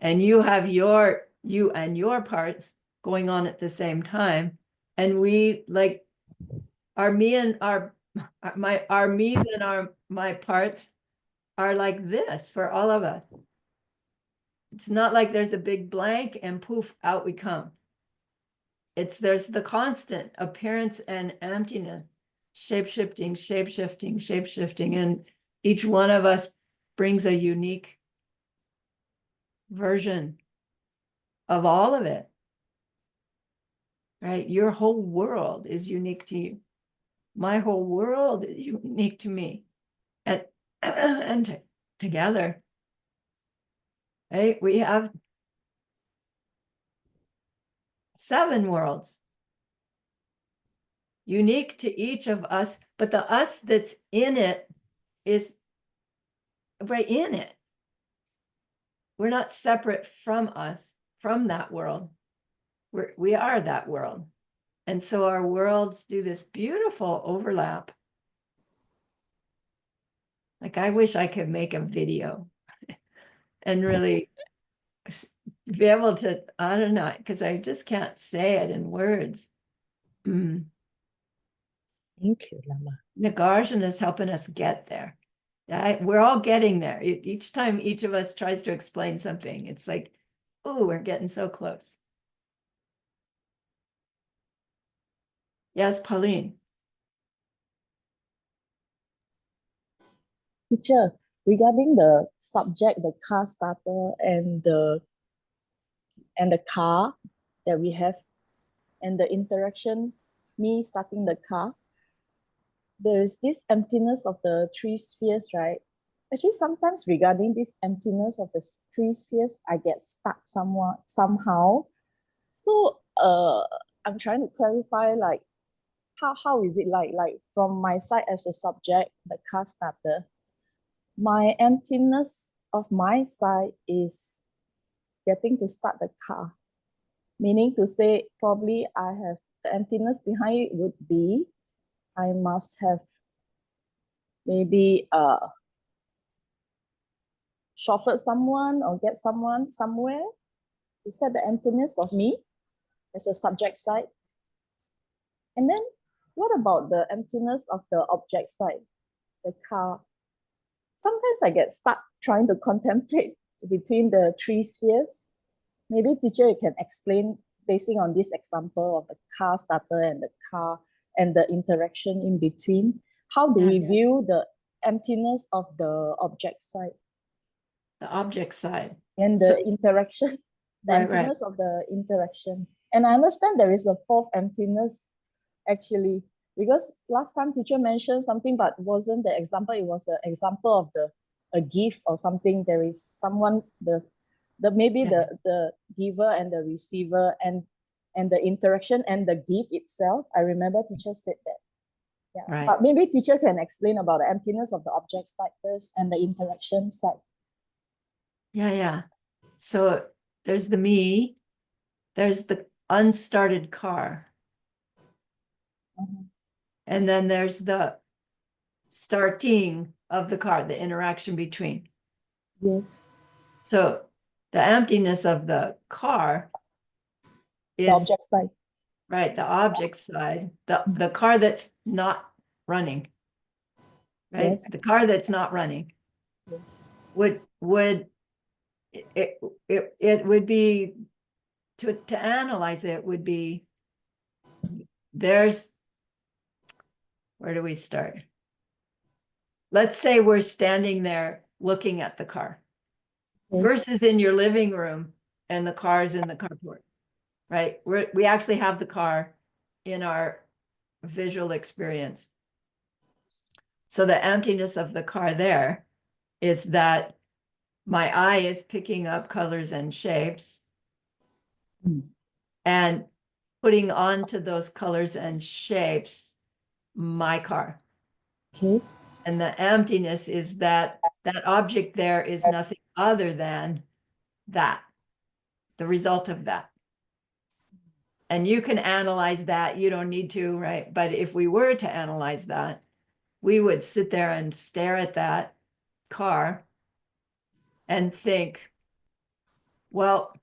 And you have you and your parts going on at the same time. And we like our me and our me's and my parts are like this for all of us. It's not like there's a big blank and poof, out we come. There's the constant appearance and emptiness, shape-shifting, and each one of us brings a unique version of all of it, right? Your whole world is unique to you. My whole world is unique to me. And together, right? We have 7 worlds unique to each of us, but the us that's in it is right in it. We're not separate from us, from that world. We are that world. And so our worlds do this beautiful overlap. Like, I wish I could make a video and really be able to, I don't know, because I just can't say it in words. Thank you, Lama. Nagarjuna is helping us get there. We're all getting there. Each time each of us tries to explain something, it's like, oh, we're getting so close. Yes, Pauline. Teacher, regarding the subject, the car starter and the car that we have, and the interaction, me starting the car, there is this emptiness of the 3 spheres, right? Actually, sometimes regarding this emptiness of the 3 spheres, I get stuck somehow. So I'm trying to clarify, like, how is it like from my side as a subject, the car starter, my emptiness of my side is getting to start the car. Meaning to say, probably I have the emptiness behind it would be, I must have maybe chauffeured someone or get someone somewhere. Is that the emptiness of me as a subject side? And then what about the emptiness of the object side, the car? Sometimes I get stuck trying to contemplate between the 3 spheres. Maybe teacher, you can explain basing on this example of the car starter and the car and the interaction in between. How do Yeah. we view the emptiness of the object side The object side. and So- the interaction, the Right, emptiness of the interaction? And I understand there is a fourth emptiness actually, because last time teacher mentioned something, but wasn't the example, it was the example of a gift or something. There is someone, the maybe Yeah. the giver and the receiver and the interaction and the gift itself. I remember teacher said that. Yeah. Right. But maybe teacher can explain about the emptiness of the object side first and the interaction side. Yeah. So there's the me, there's the unstarted car, Mhm. and then there's the starting of the car, the interaction between. Yes. So the emptiness of the car The is object side. right, the object side, the car that's not running. Right? Yes. The car that's not running Yes. would it would be to analyze it would be there's where do we start? Let's say we're standing there looking at the car Okay. versus in your living room and the car's in the carport, right? We actually have the car in our visual experience. So the emptiness of the car there is that my eye is picking up colors and shapes and putting onto those colors and shapes my car. Okay. And the emptiness is that that object there is nothing other than that, the result of that. And you can analyze that. You don't need to, right? But if we were to analyze that, we would sit there and stare at that car and think, well,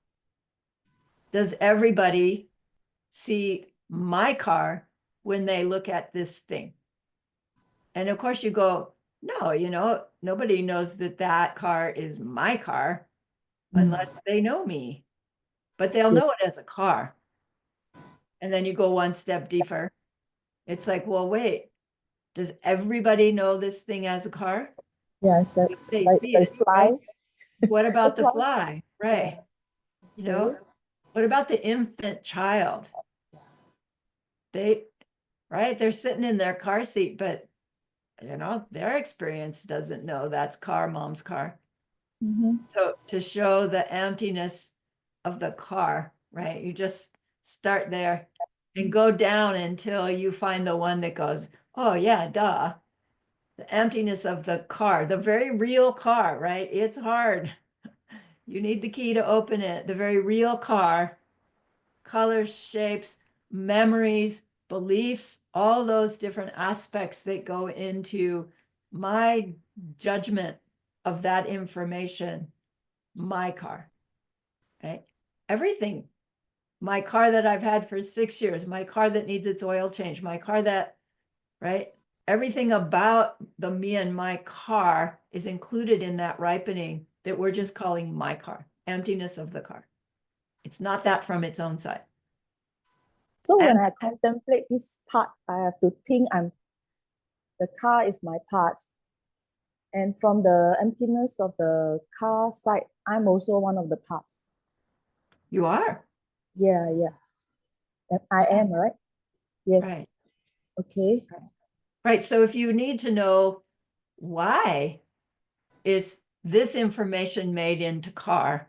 does everybody see my car when they look at this thing? And of course you go, no, nobody knows that that car is my car unless they know me, but they'll know it as a car. And then you go one step deeper. It's like, well, wait, does everybody know this thing as a car? Yes, that They like see the it, fly. right? What about the fly. fly? Right. You know, what about the infant child? Right, they're sitting in their car seat, but their experience doesn't know that's mom's car. So to show the emptiness of the car, right? You just start there and go down until you find the one that goes, oh yeah, duh. The emptiness of the car, the very real car, right? It's hard. You need the key to open it. The very real car, colors, shapes, memories, beliefs, all those different aspects that go into my judgment of that information, my car, right? Everything, my car that I've had for 6 years, my car that needs its oil change, my car that, right? Everything about the me and my car is included in that ripening that we're just calling my car, emptiness of the car. It's not that from its own side. So when I contemplate this part, I have to think the car is my parts. And from the emptiness of the car side, I'm also one of the parts. You are. Yeah. And I am, right? Yes. Right. Okay. Right. So if you need to know why is this information made into car,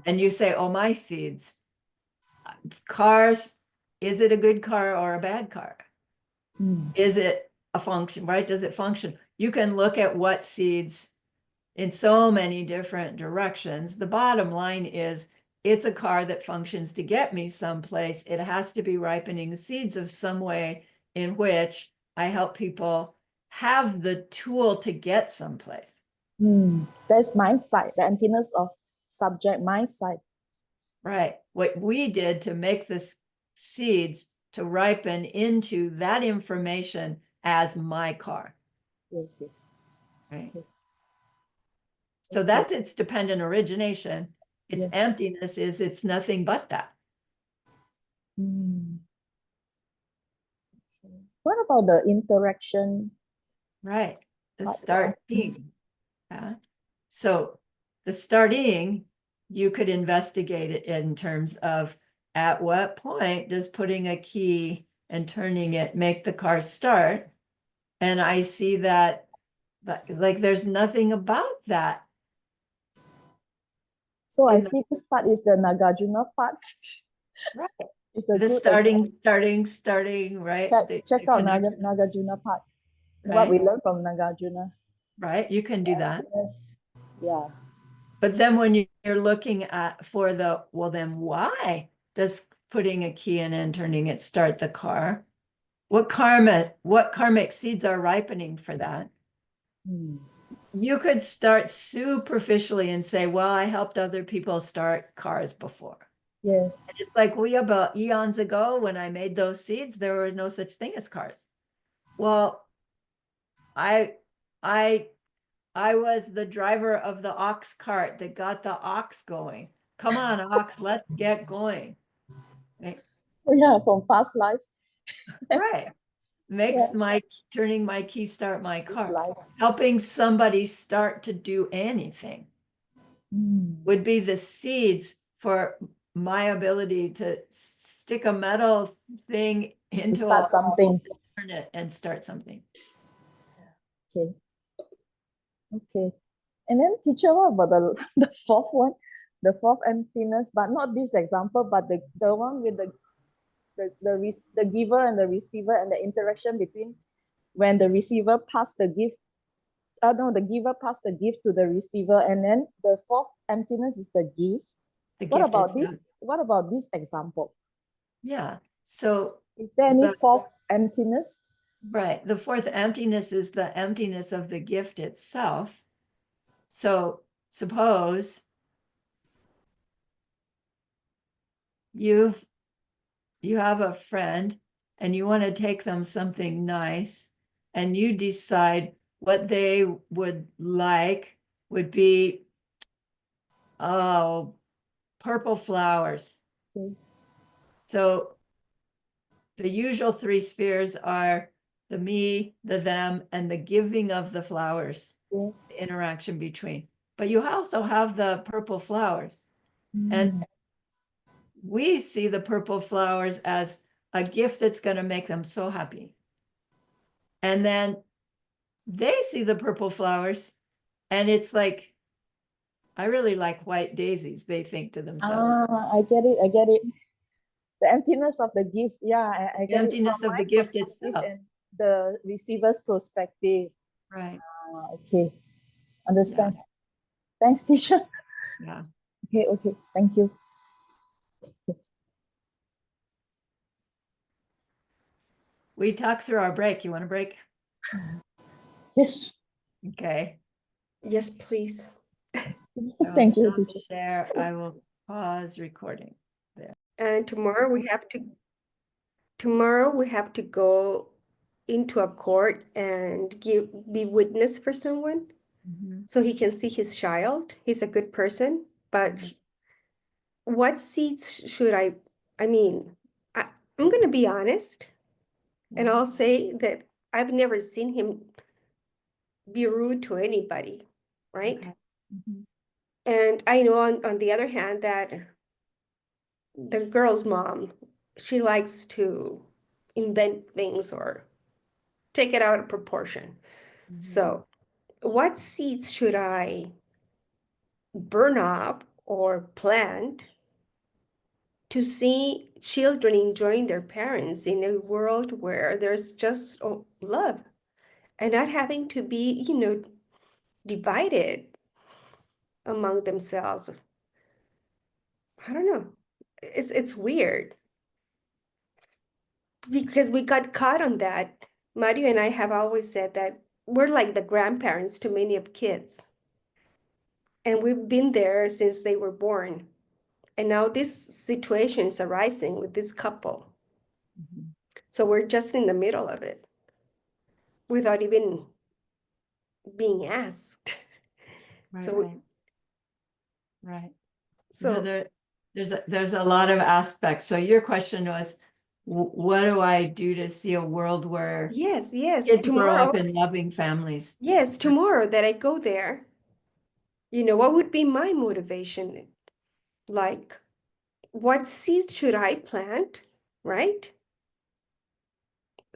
and you say, oh, my seeds, cars, is it a good car or a bad car? Is it a function, right? Does it function? You can look at what seeds in so many different directions. The bottom line is it's a car that functions to get me someplace. It has to be ripening seeds of some way in which I help people have the tool to get someplace. That's my side, the emptiness of subject, my side. Right. What we did to make the seeds to ripen into that information as my car. Yes. Right. Okay. So that's its dependent origination. Its Yes. emptiness is it's nothing but that. Okay. What about the interaction? Right, the Part starting. Yeah. So the starting, you could investigate it in terms of at what point does putting a key and turning it make the car start? And I see that, like there's nothing about that. So I in the- see this part is the Nagarjuna part. Right. It's a The good starting, right? check The out connection, Nagarjuna part. What right? we learned from Nagarjuna. Right, you can do that. Yes. Yeah. But then when you're looking at for the, well, then why does putting a key in and turning it start the car? What karmic seeds are ripening for that? Hmm. You could start superficially and say, well, I helped other people start cars before. Yes. It's like, well, yeah, but eons ago when I made those seeds, there was no such thing as cars. Well, I was the driver of the ox cart that got the ox going. Come on, ox, let's get going. Right? Oh, yeah, from past lives. Right. Makes Yeah. my turning my key start my This car. life. Helping somebody start to do anything Hmm. would be the seeds for my ability to stick a metal thing To into start a something. turn it and start something. Okay. Okay. And then teacher, what about the fourth one? The fourth emptiness, but not this example, but the one with the giver and the receiver and the interaction between when the receiver passed the gift. No, the giver passed the gift to the receiver, and then the fourth emptiness is the gift. The What gift about is this? What about this example? yeah. So Is there any the fourth emptiness? right, the fourth emptiness is the emptiness of the gift itself. So suppose you have a friend and you want to take them something nice and you decide what they would like would be, oh, purple flowers. Okay. So the usual three spheres are the me, the them, and the giving of the flowers, Yes. the interaction between. But you also have the purple flowers. And we see the purple flowers as a gift that's going to make them so happy. And then they see the purple flowers and it's like, I really like white daisies, they think to themselves. I get it. I get it. The emptiness of the gift. Yeah, I The get it from emptiness of my the gift perspective itself. and the receiver's perspective. Right. Okay. Understand. Thanks, teacher. Yeah. Okay, okay. Thank you. Okay. We talked through our break. You want a break? Yes. Okay. Yes, please. I will Thank you, stop teacher. share. I will pause recording. And tomorrow we have to go into a court and be witness for someone Mhm. so he can see his child. He's a good person, but what seats should I mean, I'm gonna be honest, and I'll say that I've never seen him be rude to anybody, right? Okay. Mhm. And I know on the other hand that the girl's mom, she likes to invent things or take it out of proportion. Mhm. So, what seeds should I burn up or plant to see children enjoying their parents in a world where there's just love and not having to be, divided among themselves? I don't know. It's weird because we got caught on that. Mario and I have always said that we're like the grandparents to many of kids. And we've been there since they were born. And now this situation is arising with this couple. Mhm. So we're just in the middle of it without even being asked. Right, So, right, right. No, so there's a lot of aspects. So your question was, what do I do to see a world where Yes, yes. kids grow Tomorrow, up in loving families? yes, tomorrow that I go there, what would be my motivation? Like, what seeds should I plant, right?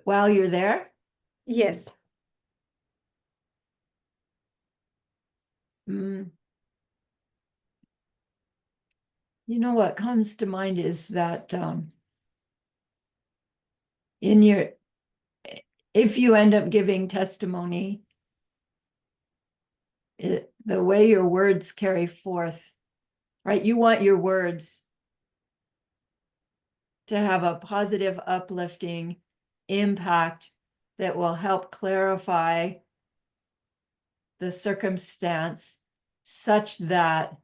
While you're there? Yes. Mm. You know, what comes to mind is that if you end up giving testimony, the way your words carry forth, right? You want your words to have a positive, uplifting impact that will help clarify the circumstance such that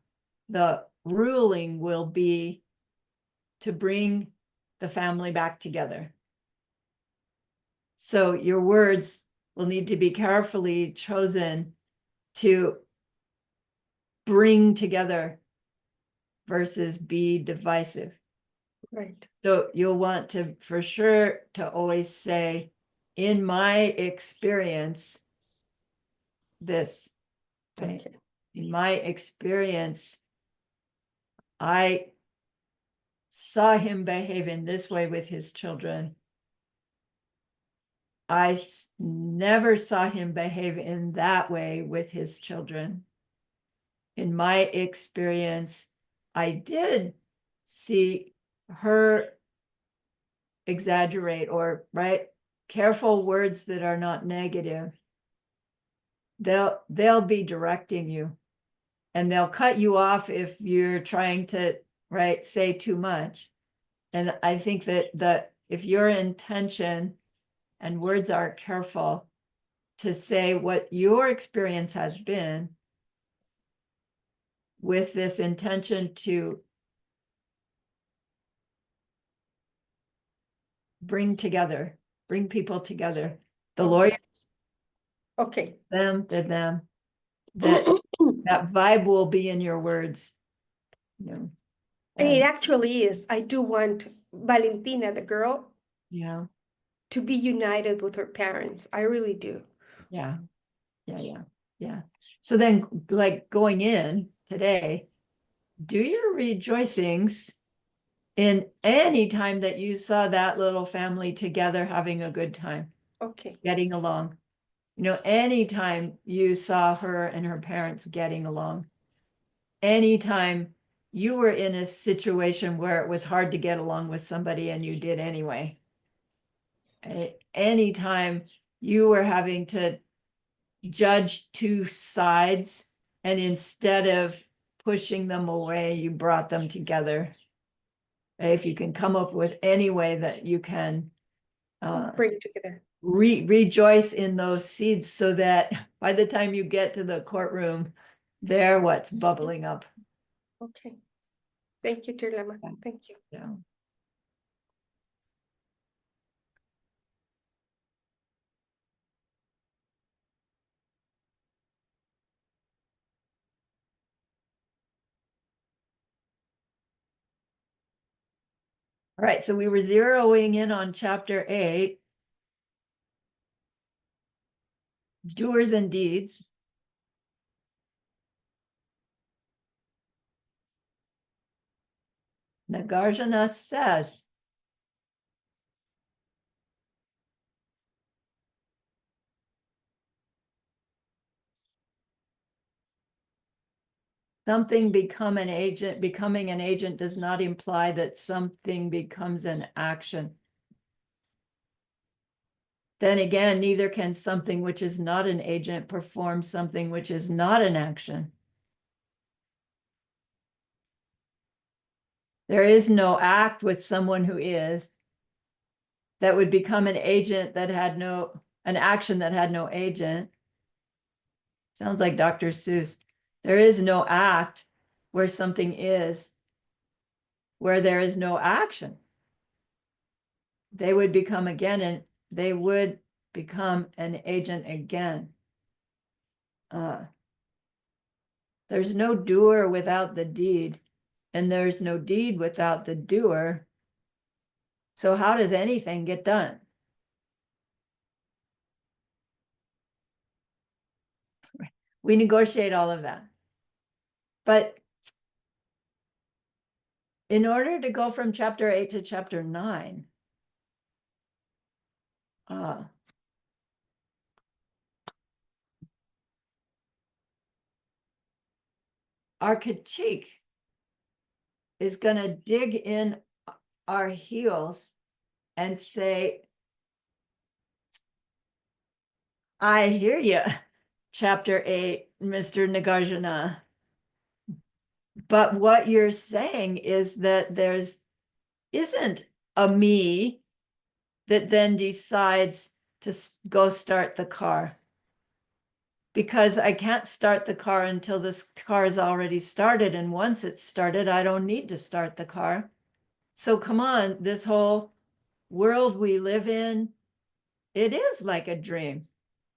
the ruling will be to bring the family back together. So your words will need to be carefully chosen to bring together versus be divisive. Right. So you'll want to, for sure, to always say, in my experience, this, right? Okay. In my experience, I saw him behave in this way with his children. I never saw him behave in that way with his children. In my experience, I did see her exaggerate or, right, careful words that are not negative. They'll be directing you, and they'll cut you off if you're trying to, right, say too much. And I think that if your intention and words are careful to say what your experience has been with this intention to bring people together, the Okay. lawyers, Okay. them, that vibe will be in your words. It And actually is. I do want Valentina, the girl, yeah, to be united with her parents. I really do. yeah. So then, like, going in today, do your rejoicings in any time that you saw that little family together having a good time, Okay. getting along. Anytime you saw her and her parents getting along, anytime you were in a situation where it was hard to get along with somebody and you did anyway, anytime you were having to judge two sides and instead of pushing them away, you brought them together. If you can come up with any way that you can Bring it together. rejoice in those seeds so that by the time you get to the courtroom, they're what's bubbling up. Okay. Thank you, dear Lama. Yeah. Thank you. Yeah. All right, so we were zeroing in on chapter 8, doers and deeds. Nagarjuna says, becoming an agent does not imply that something becomes an action. Then again, neither can something which is not an agent perform something which is not an action. There is no act with someone who is that would become an agent that had an action that had no agent. Sounds like Dr. Seuss. There is no act where something is, where there is no action. They would become an agent again. There's no doer without the deed, and there's no deed without the doer. So how does anything get done? We negotiate all of that. But in order to go from chapter 8 to chapter 9, our critique is going to dig in our heels and say, I hear you, chapter 8, Mr. Nagarjuna. But what you're saying is that isn't a me that then decides to go start the car. Because I can't start the car until this car is already started. And once it's started, I don't need to start the car. So come on, this whole world we live in, it is like a dream.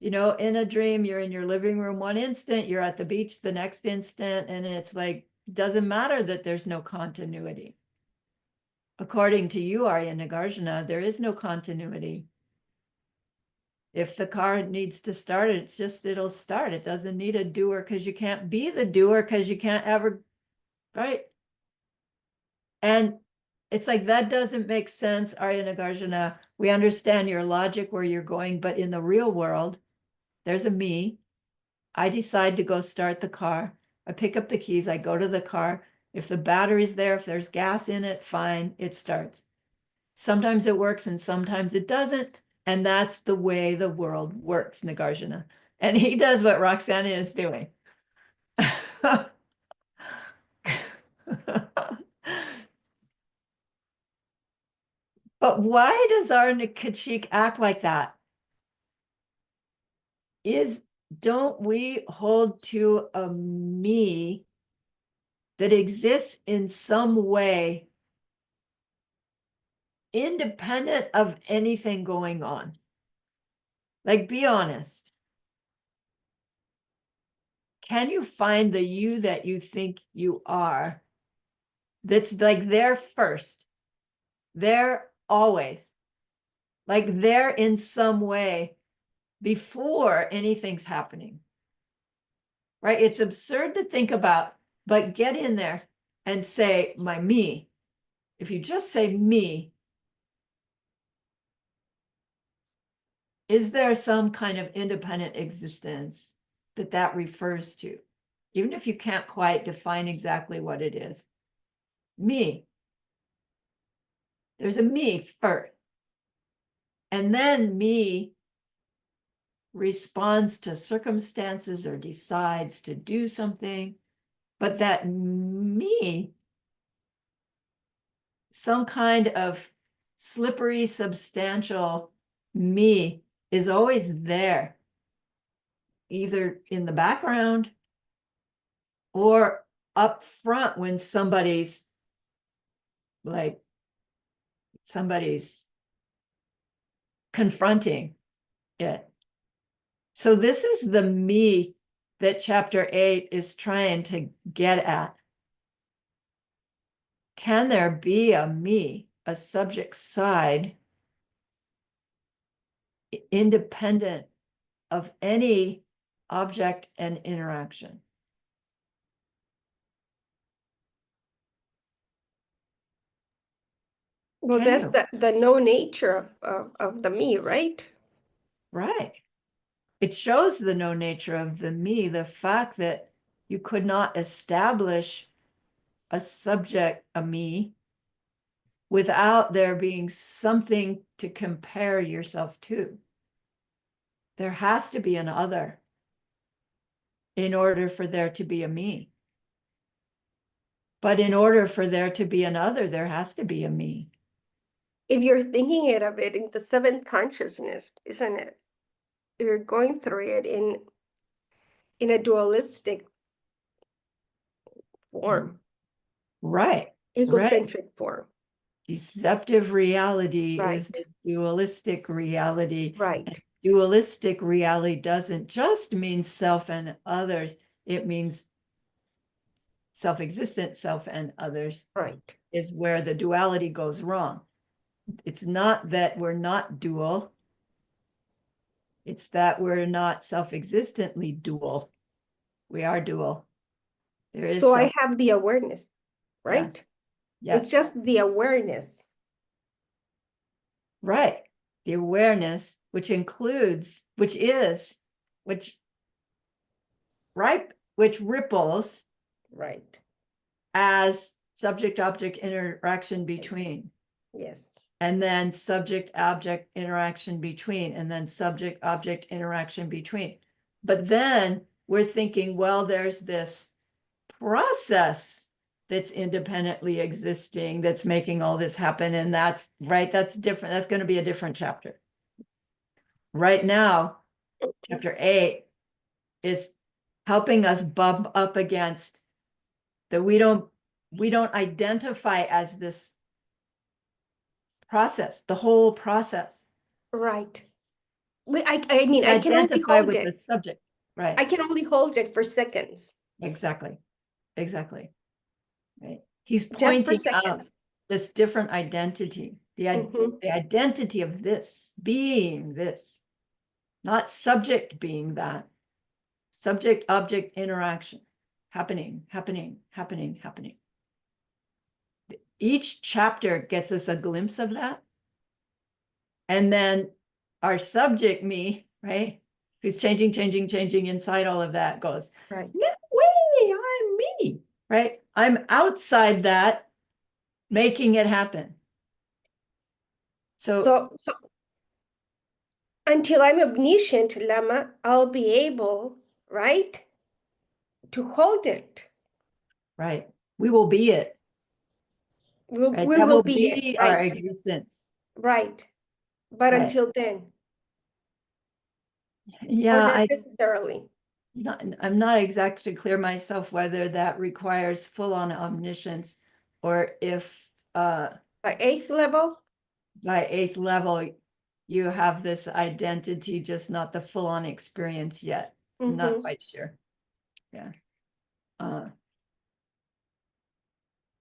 You know, in a dream, you're in your living room one instant, you're at the beach the next instant, and it's like, doesn't matter that there's no continuity. According to you, Arya Nagarjuna, there is no continuity. If the car needs to start, it'll start. It doesn't need a doer because you can't be the doer because you can't ever, right? And it's like, that doesn't make sense, Arya Nagarjuna. We understand your logic where you're going, but in the real world, there's a me. I decide to go start the car. I pick up the keys, I go to the car. If the battery's there, if there's gas in it, fine, it starts. Sometimes it works and sometimes it doesn't. And that's the way the world works, Nagarjuna. And he does what Roxana is doing. But why does our Kachik act like that? Don't we hold to a me that exists in some way independent of anything going on? Like, be honest. Can you find the you that you think you are that's like there first, there always, like there in some way before anything's happening, right? It's absurd to think about, but get in there and say, my me. If you just say me, is there some kind of independent existence that refers to? Even if you can't quite define exactly what it is. Me. There's a me first. And then me responds to circumstances or decides to do something. But that me, some kind of slippery, substantial me, is always there, either in the background or up front when somebody's confronting it. So this is the me that chapter 8 is trying to get at. Can there be a me, a subject side, independent of any object and interaction? Well, Can that's you? the no nature of the me, right? Right. It shows the no nature of the me, the fact that you could not establish a subject, a me, without there being something to compare yourself to. There has to be an other in order for there to be a me. But in order for there to be an other, there has to be a me. If you're thinking it of it in the seventh consciousness, isn't it? You're going through it in a dualistic form, Right. egocentric form. Deceptive reality is Right. a dualistic reality. Right. And dualistic reality doesn't just mean self and others. It means self-existent self and others Right. is where the duality goes wrong. It's not that we're not dual. It's that we're not self-existently dual. We are dual. There is So I self, have the awareness, right? yes, It's just the awareness. right. The awareness, which includes, which ripples Right. as subject-object interaction between, Yes. and then subject-object interaction between, and then subject-object interaction between. But then we're thinking, well, there's this process that's independently existing, that's making all this happen. And that's right, that's different. That's going to be a different chapter. Right now, chapter 8 is helping us bump up against that we don't identify as this process, the whole process. Right. I mean, I can only Identify hold with the it. subject. Right. I can only hold it for seconds. Exactly. Exactly. Right. He's Just for pointing out seconds. this different identity, Mhm. the identity of this, being this, not subject being that, subject-object interaction, happening. Each chapter gets us a glimpse of that. And then our subject, me, right, who's changing inside all of that goes, Right. no way, I'm me, right? I'm outside that, making it happen. So So until I'm omniscient, Lama, I'll be able, right, to hold it. right, we will be it. Right? We That will will be it, be our right? existence. Right. But Right. until then, or Yeah, not necessarily. I'm not exactly clear myself whether that requires full-on omniscience or if By 8th level, by 8th level you have this identity, just not the full-on experience yet. I'm not mhm. quite sure. Yeah.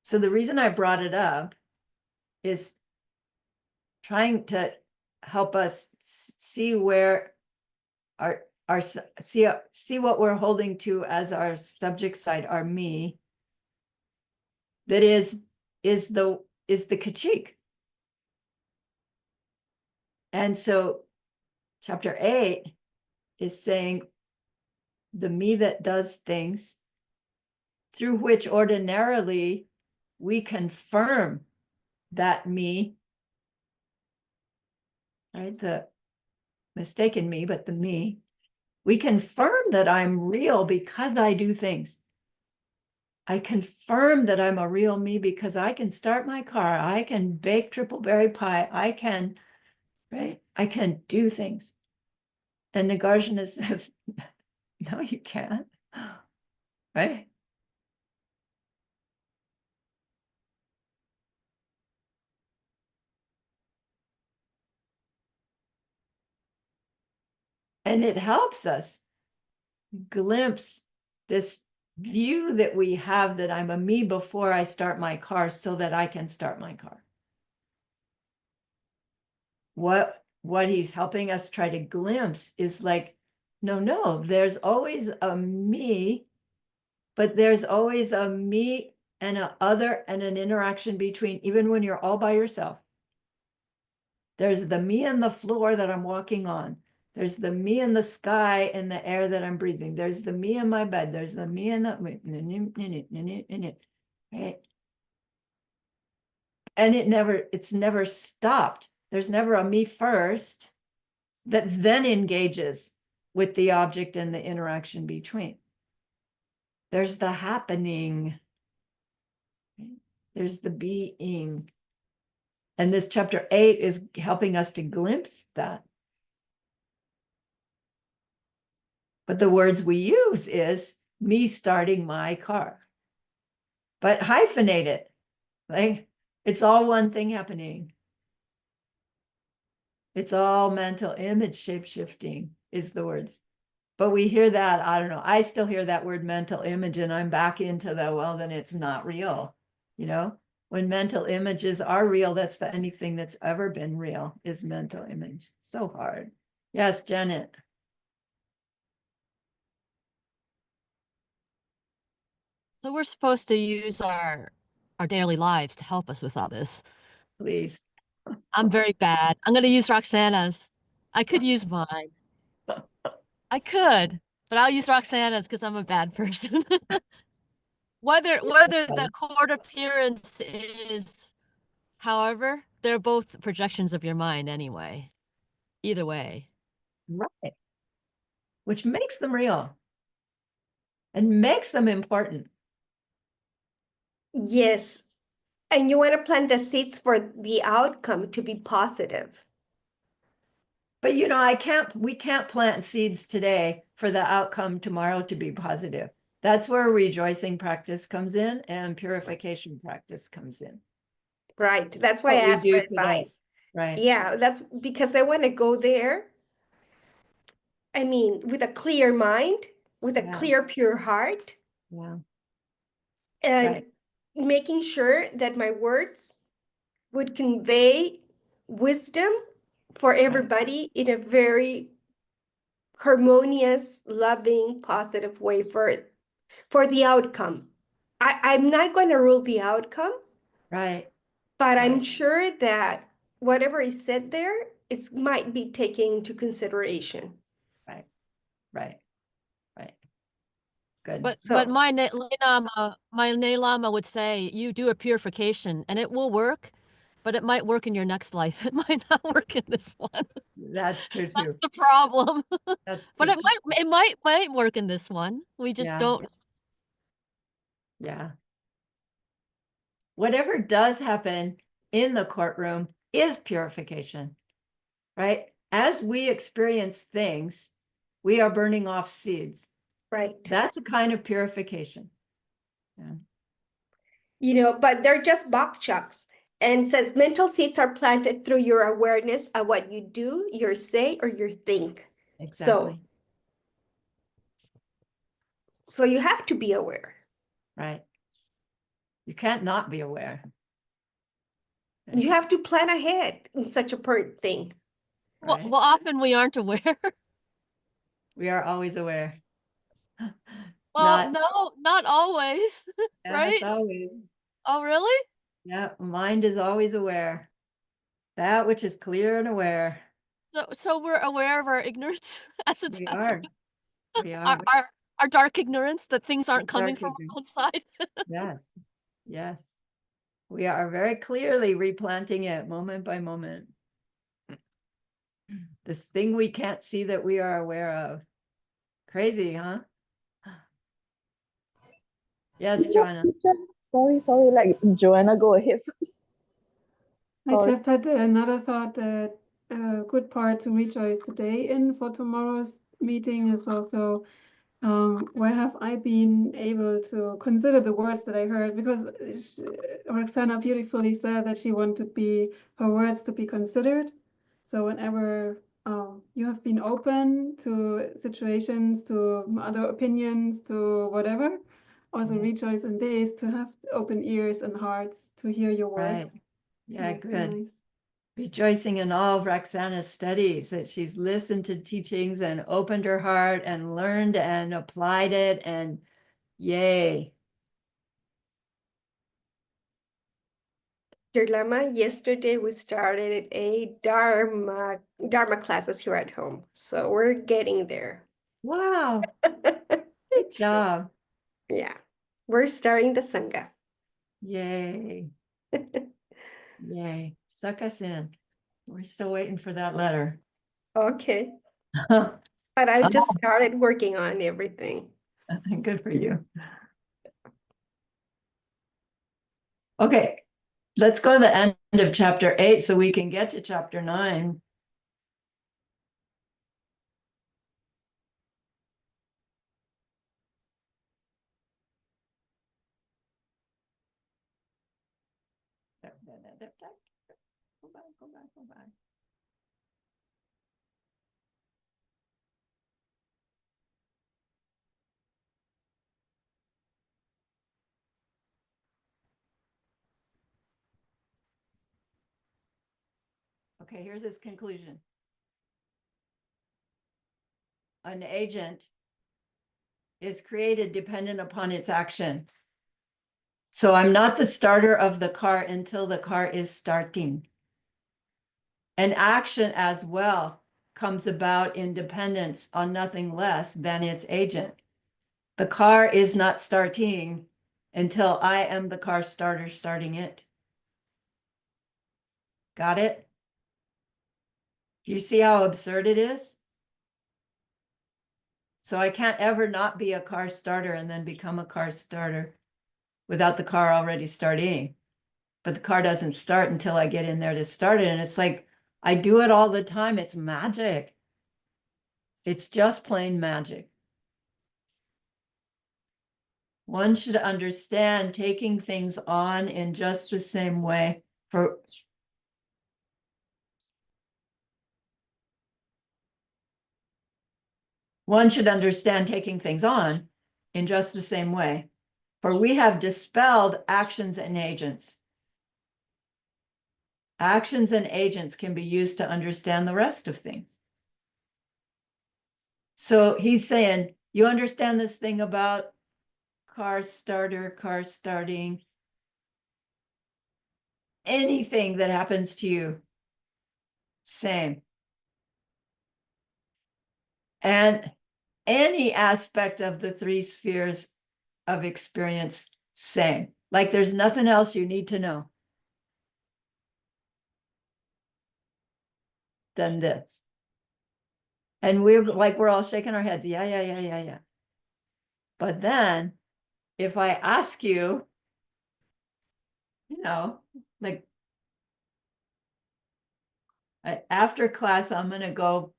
So the reason I brought it up is trying to help us see where our see what we're holding to as our subject side, our me, that is the critique. And so chapter 8 is saying the me that does things through which ordinarily we confirm that me, right? The mistaken me, but the me, we confirm that I'm real because I do things. I confirm that I'm a real me because I can start my car. I can bake triple berry pie. I can, right? I can do things. And Nagarjuna says, no, you can't, right? And it helps us glimpse this view that we have that I'm a me before I start my car so that I can start my car. What he's helping us try to glimpse is like, no, there's always a me, but there's always a me and a other and an interaction between, even when you're all by yourself. There's the me and the floor that I'm walking on. There's the me in the sky and the air that I'm breathing. There's the me in my bed. There's the me in the, right? And it's never stopped. There's never a me first that then engages with the object and the interaction between. There's the happening. There's the being. And this chapter 8 is helping us to glimpse that. But the words we use is me starting my car. But hyphenate it. Like it's all one thing happening. It's all mental image shape-shifting is the words. But we hear that, I don't know, I still hear that word mental image and I'm back into the, well, then it's not real, you know? when mental images are real, that's the only thing that's ever been real is mental image. So hard. Yes, Janet. So we're supposed to use our daily lives to help us with all this. Please. I'm very bad. I'm going to use Roxana's. I could use mine. I could, but I'll use Roxana's because I'm a bad person. Whether the chord appearance is, however, they're both projections of your mind anyway. Either way. Right. Which makes them real and makes them important. Yes. And you want to plant the seeds for the outcome to be positive. But we can't plant seeds today for the outcome tomorrow to be positive. That's where rejoicing practice comes in and purification practice comes in. Right. That's why What I we asked do for today. advice. Right. Yeah, that's because I want to go there. I mean, with a clear mind, with a Yeah. clear, pure heart, Yeah. and Right. making sure that my words would convey wisdom for everybody in a very harmonious, loving, positive way for the outcome. I'm not going to rule the outcome, Right. but I'm Right. sure that whatever is said there, it might be taken into consideration. Right. Right. Right. Good. But So, my Lay Lama would say you do a purification and it will work, but it might work in your next life. It might not work in this one. That's true That's too. the problem. That's But true. it might work in this one. We just Yeah. don't. Yeah. Whatever does happen in the courtroom is purification, right? As we experience things, we are burning off seeds. right. That's a kind of purification. Yeah. But they're just bok chucks. And it says mental seeds are planted through your awareness of what you do, your say, or your think. Exactly. So you have to be aware. Right. You can't not be aware. You have to plan ahead in such a important thing. Well, Right. well, often we aren't aware. We are always aware. Well, Not, no, not always, yes, right? always. Oh, really? Yeah, mind is always aware. That which is clear and aware. So we're aware of our ignorance as it's We happening. are. We Our, are. our our dark ignorance that things aren't coming Dark from ignorance. outside. Yes. Yes. We are very clearly replanting it moment by moment. This thing we can't see that we are aware of. Crazy, huh? Yes, Teacher, Joanna. sorry, like Joanna, go ahead first. I Sorry. just had another thought that a good part to rejoice today in for tomorrow's meeting is also where have I been able to consider the words that I heard? Because Roxana beautifully said that she wanted her words to be considered. So whenever you have been open to situations, to other opinions, to whatever, also Mhm. rejoice in this, to have open ears and hearts to hear your Right. words. Yeah, Would be good. nice. Rejoicing in all of Roxana's studies, that she's listened to teachings and opened her heart and learned and applied it, and yay. Dear Lama, yesterday we started a Dharma classes here at home. So we're getting there. Wow, good job. Yeah, we're starting the Sangha. Yay. Yay. Suck us in. We're still waiting for that letter. Okay, Good but I just started working on everything. for you. Okay, let's go to the end of chapter 8 so we can get to chapter 9. Go back, go back, go back. Okay, here's his conclusion. An agent is created dependent upon its action. So I'm not the starter of the car until the car is starting. And action as well comes about in dependence on nothing less than its agent. The car is not starting until I am the car starter starting it. Got it? Do you see how absurd it is? So I can't ever not be a car starter and then become a car starter without the car already starting. But the car doesn't start until I get in there to start it. And it's like, I do it all the time. It's magic. It's just plain magic. One should understand taking things on in just the same way for one should understand taking things on in just the same way, for we have dispelled actions and agents. Actions and agents can be used to understand the rest of things. So he's saying, you understand this thing about car starter, car starting, anything that happens to you, same. And any aspect of the three spheres of experience, same. Like there's nothing else you need to know than this. And we're all shaking our heads. Yeah. But then if I ask you, like after class, I'm going to go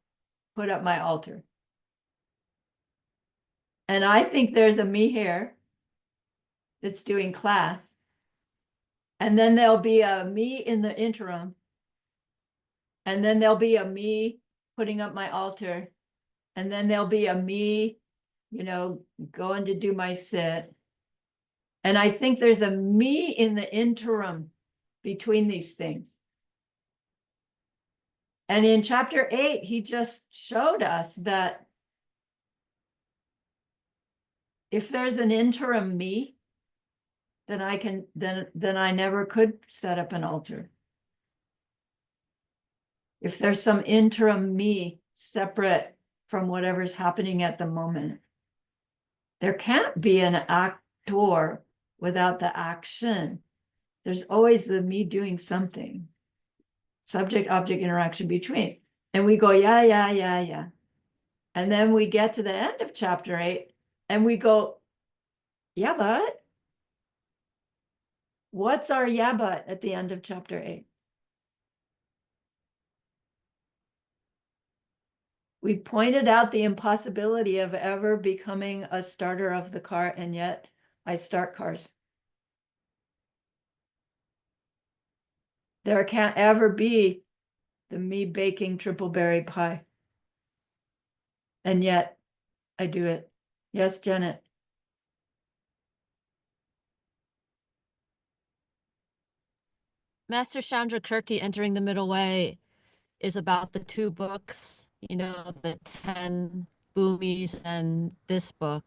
put up my altar. And I think there's a me here that's doing class. And then there'll be a me in the interim. And then there'll be a me putting up my altar. And then there'll be a me, going to do my sit. And I think there's a me in the interim between these things. And in chapter 8, he just showed us that if there's an interim me, then I never could set up an altar. If there's some interim me separate from whatever's happening at the moment, there can't be an actor without the action. There's always the me doing something. Subject-object interaction between. And we go, yeah. And then we get to the end of chapter 8 and we go, yeah, but what's our yeah, but at the end of chapter 8? We pointed out the impossibility of ever becoming a starter of the car, and yet I start cars. There can't ever be the me baking triple berry pie. And yet I do it. Yes, Janet. Master Chandra Kirti, Entering the Middle Way, is about the two books, the 10 Bhumis and this book.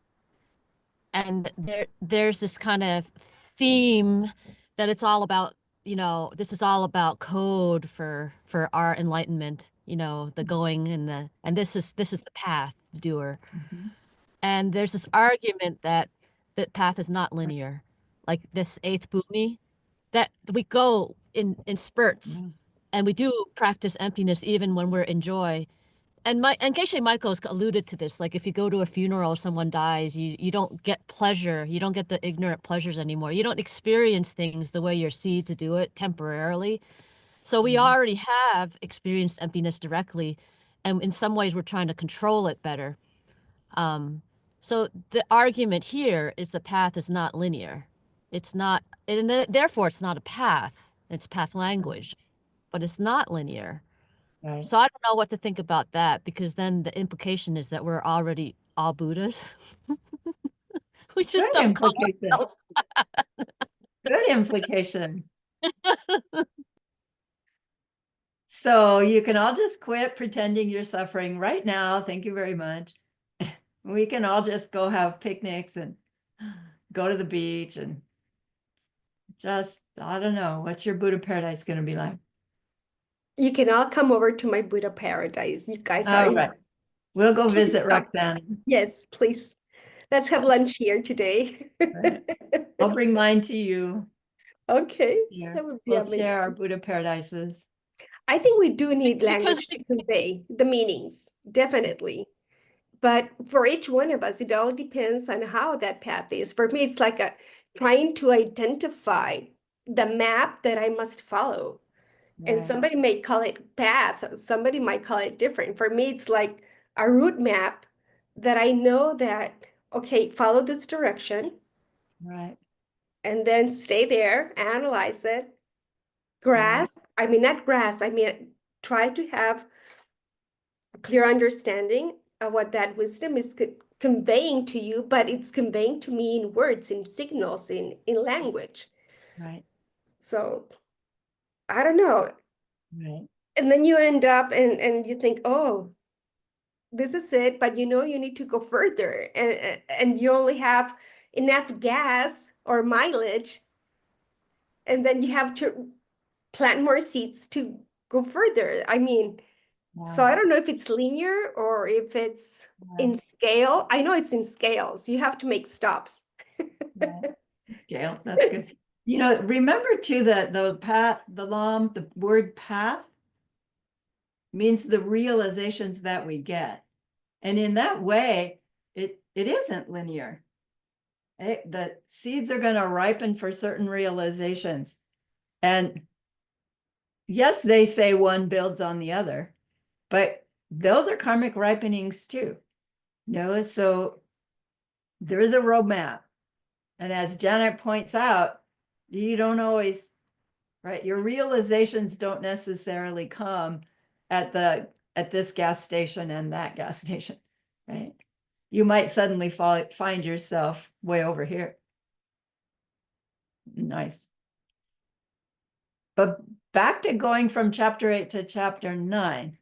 And there's this kind of theme that it's all about, this is all about code for our enlightenment, the going and this is the path, the doer. Mm-hmm. And there's this argument that the path is not linear, like this 8th Bhumi, that we go in spurts, and we do practice emptiness even when we're in joy. And Geshe Michael's alluded to this, like if you go to a funeral, someone dies, you don't get pleasure, you don't get the ignorant pleasures anymore. You don't experience things the way your seeds do it temporarily. So we already have experienced emptiness directly, and in some ways we're trying to control it better. So the argument here is the path is not linear. It's not, and therefore it's not a path. It's path language, but it's not linear. Right. So I don't know what to think about that, because then the implication is that we're already all Buddhas. We just Good don't call implication. ourselves. Good implication. So you can all just quit pretending you're suffering right now. Thank you very much. We can all just go have picnics and go to the beach and just, I don't know, what's your Buddha paradise going to be like? You can all come over to my Buddha paradise. You guys are All right. We'll go Please visit come. Roxanne. Yes, please. Let's have lunch here today. Right. I'll bring mine to you. Okay, Here. that would be We'll amazing. share our Buddha paradises. I think we do need Because language to convey the meanings, definitely. But for each one of us, it all depends on how that path is. For me, it's like trying to identify the map that I must follow. And Right. somebody may call it path, somebody might call it different. For me, it's like a route map that I know that, okay, follow this direction Right. and then stay there, analyze it, Right. I mean, not grasp, I mean, try to have a clear understanding of what that wisdom is conveying to you, but it's conveying to me in words, in signals, in language. Right. So I don't know. Right. And then you end up and you think, oh, this is it, but you know you need to go further, and you only have enough gas or mileage, and then you have to plant more seeds to go further. I mean, so I don't know if it's linear or if it's in scale. I know it's in scales. You have to make stops. Right. Scales, that's good. You know, remember too that the path, the word path means the realizations that we get. And in that way, it isn't linear. The seeds are going to ripen for certain realizations. And yes, they say one builds on the other, but those are karmic ripenings too. No, so there is a roadmap. And as Janet points out, you don't always, right? Your realizations don't necessarily come at this gas station and that gas station, right? You might suddenly find yourself way over here. Nice. But back to going from chapter 8 to chapter 9.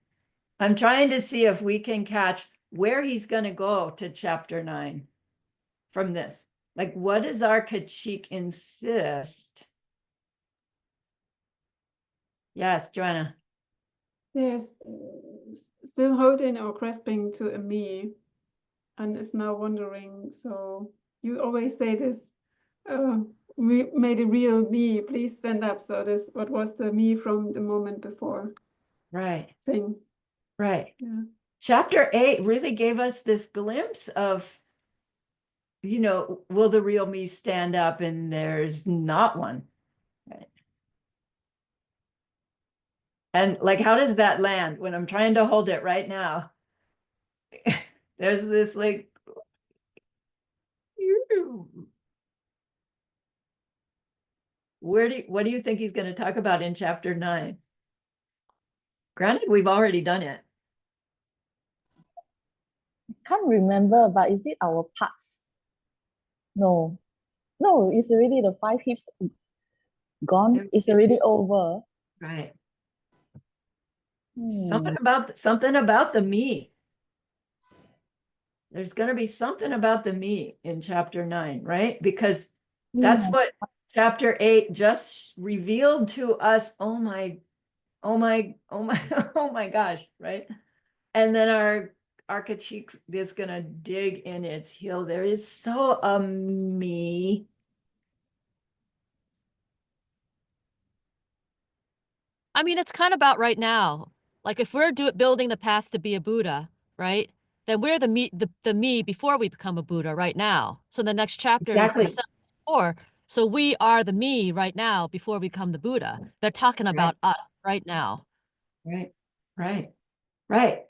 I'm trying to see if we can catch where he's going to go to chapter 9 from this. Like, what does our Kachik insist? Yes, Joanna. Yes, still holding or grasping to a me, and is now wondering. So you always say this, we made a real me. Please stand up. So this, what was the me from the moment before Right, thing? right. Yeah. Chapter 8 really gave us this glimpse of, you know, will the real me stand up? And there's not one. Right. And like, how does that land when I'm trying to hold it right now? There's this like, what do you think he's going to talk about in chapter 9? Granted, we've already done it. Can't remember, but is it our parts? No. No, it's already the 5 hips gone. It's already over. Right. Hmm. Something about the me. There's going to be something about the me in chapter 9, right? Because that's Yeah. what chapter 8 just revealed to us. Oh my, oh my, oh my gosh, right? And then our Kachik is gonna dig in its heel. There is so a me. I mean, it's kind of about right now. Like if we're building the path to be a Buddha, right? Then we're the me before we become a Buddha right now. So the next chapter is the Exactly. before. So we are the me right now before we become the Buddha. They're talking about us right now. Right, right, right.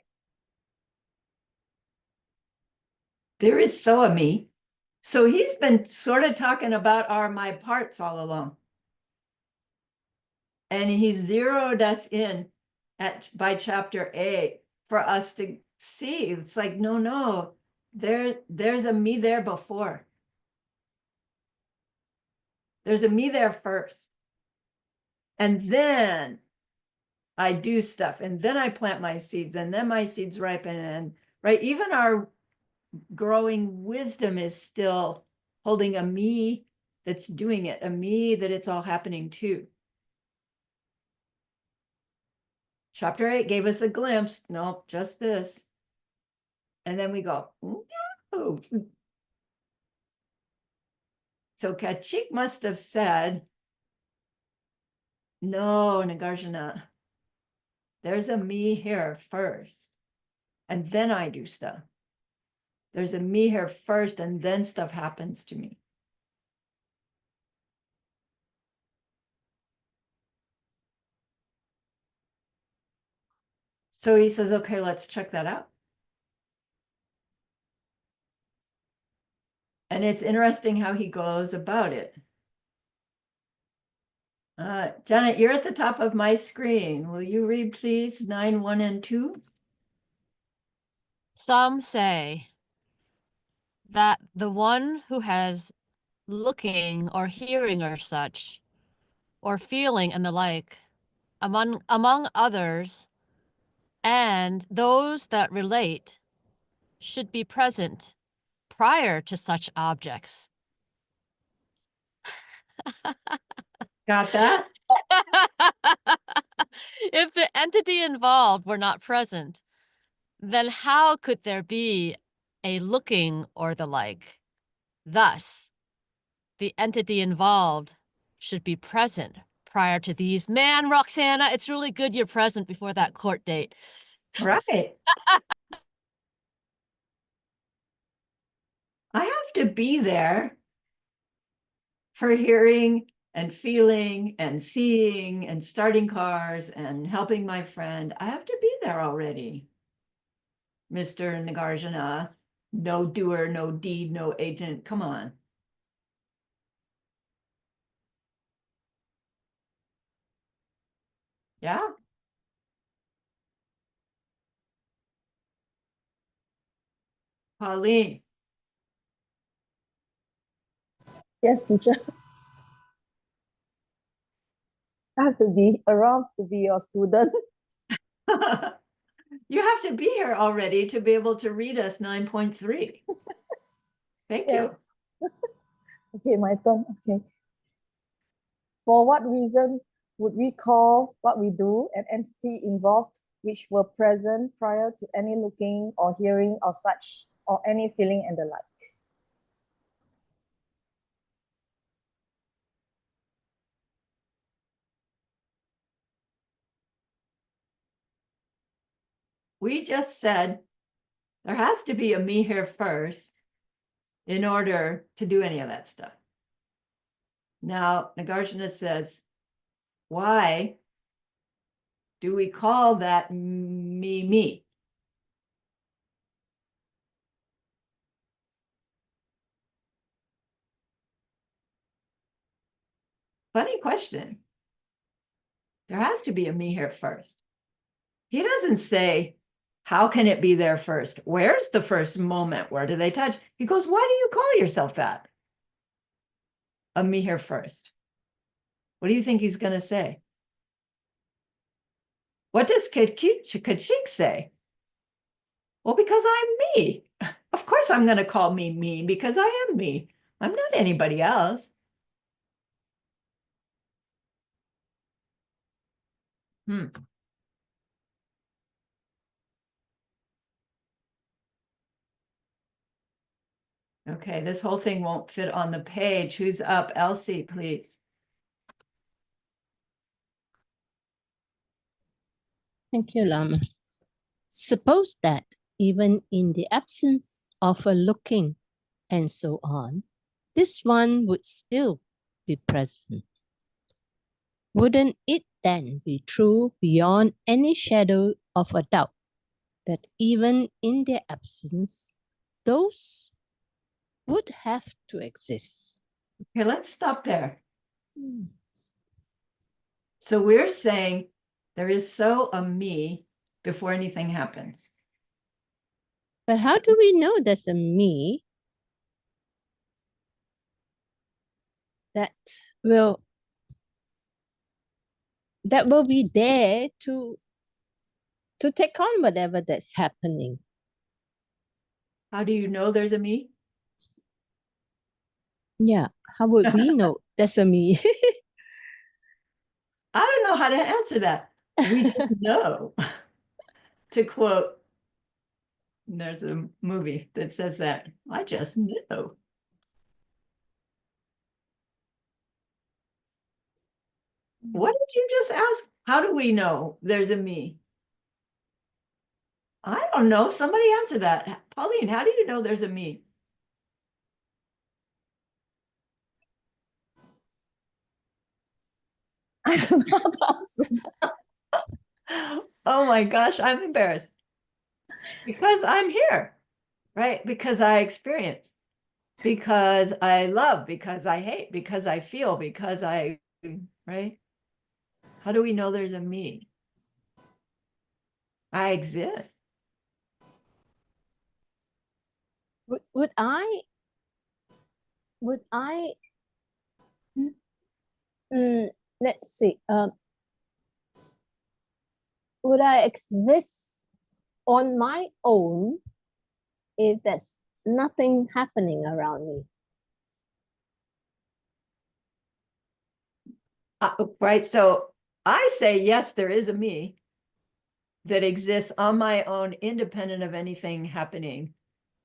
There is so a me. So he's been sort of talking about my parts all along. And he zeroed us in by chapter 8 for us to see. It's like, no, there's a me there before. There's a me there first. And then I do stuff, and then I plant my seeds, and then my seeds ripen, and right, even our growing wisdom is still holding a me that's doing it, a me that it's all happening to. Chapter 8 gave us a glimpse. Nope, just this. And then we go, no. So Kachik must have said, no, Nagarjuna, there's a me here first, and then I do stuff. There's a me here first, and then stuff happens to me. So he says, okay, let's check that out. And it's interesting how he goes about it. Janet, you're at the top of my screen. Will you read, please, 9, 1, and 2? Some say that the one who has looking or hearing or such, or feeling and the like, among others, and those that relate, should be present prior to such objects. Got that? If the entity involved were not present, then how could there be a looking or the like? Thus, the entity involved should be present prior to these. Man, Roxana, it's really good you're present before that court date. Right. I have to be there for hearing and feeling and seeing and starting cars and helping my friend. I have to be there already. Mr. Nagarjuna, no doer, no deed, no agent. Come on. Yeah. Pauline. Yes, teacher. I have to be around to be your student. You have to be here already to be able to read us 9.3. Thank Yes. Okay, my turn. Okay. For what reason would we call what we do an entity involved which were present prior to any looking or hearing or such, or any feeling and the like? We just said there has to be a me here first in order to do any of that stuff. Now, Nagarjuna says, why do we call that me? Funny question. There has to be a me here first. He doesn't say, how can it be there first? Where's the first moment? Where do they touch? He goes, why do you call yourself that? A me here first. What do you think he's going to say? What does Kachik say? Well, because I'm me. Of course I'm going to call me me because I am me. I'm not anybody else. Okay, this whole thing won't fit on the page. Who's up? Elsie, please. Thank you, Lama. Suppose that even in the absence of a looking and so on, this one would still be present. Wouldn't it then be true beyond any shadow of a doubt that even in their absence, those would have to exist? Okay, let's stop there. So we're saying there is so a me before anything happens. But how do we know there's a me that will that will be there to take on whatever that's happening. How do you know there's a me? Yeah. How would we know that's a me? I don't know how to answer that. We just know. To quote, there's a movie that says that. I just know. What did you just ask? How do we know there's a me? I don't know. Somebody answer that. Pauline, how do you know there's a me? I don't know how to answer. Oh my gosh, I'm embarrassed. Because I'm here, right? Because I experience, because I love, because I hate, because I feel, because I, right? How do we know there's a me? I exist. Would I let's see, would I exist on my own if there's nothing happening around me? Right. So I say, yes, there is a me that exists on my own, independent of anything happening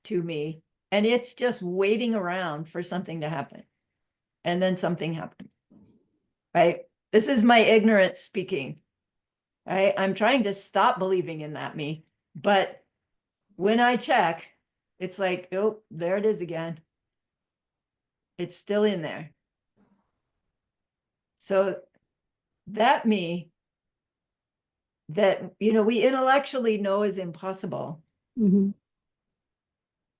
to me. And it's just waiting around for something to happen. And then something happens. Right. This is my ignorance speaking. Right. I'm trying to stop believing in that me. But when I check, it's like, oh, there it is again. It's still in there. So that me that, we intellectually know is impossible Mm-hmm.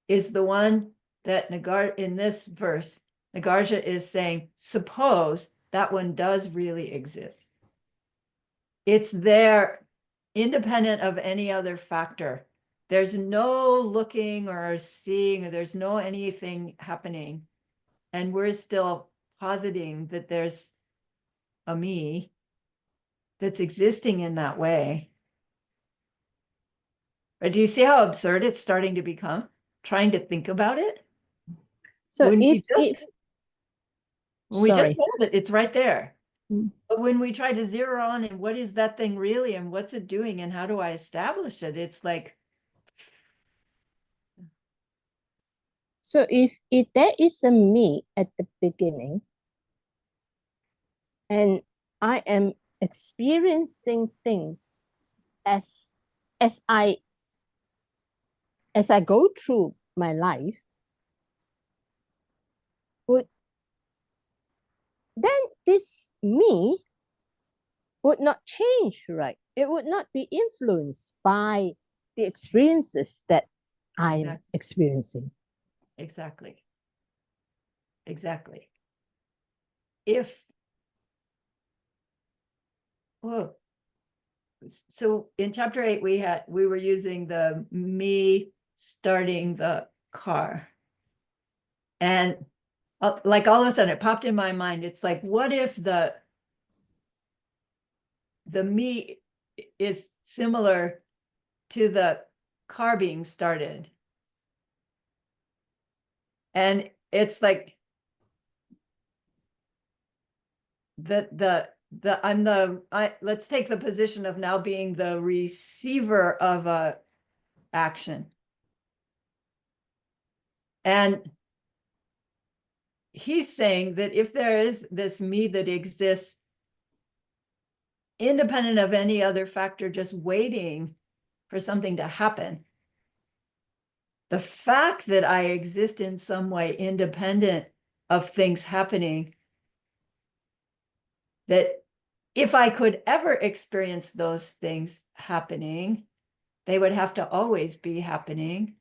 is the one that in this verse, Nagarjuna is saying, suppose that one does really exist. It's there independent of any other factor. There's no looking or seeing, or there's no anything happening. And we're still positing that there's a me that's existing in that way. Or do you see how absurd it's starting to become? Trying to think about it? So When we just sorry. hold it, it's right there. Mm. But when we try to zero on and what is that thing really and what's it doing and how do I establish it? It's like, So if there is a me at the beginning, and I am experiencing things as I go through my life, would then this me would not change, right? It would not be influenced by the experiences that I'm Exactly. experiencing. exactly. Exactly. If, whoa. So in chapter 8, we were using the me starting the car. And like all of a sudden it popped in my mind. It's like, what if the me is similar to the car being started? And it's like let's take the position of now being the receiver of a action. And he's saying that if there is this me that exists independent of any other factor, just waiting for something to happen, the fact that I exist in some way independent of things happening, that if I could ever experience those things happening, they would have to always be happening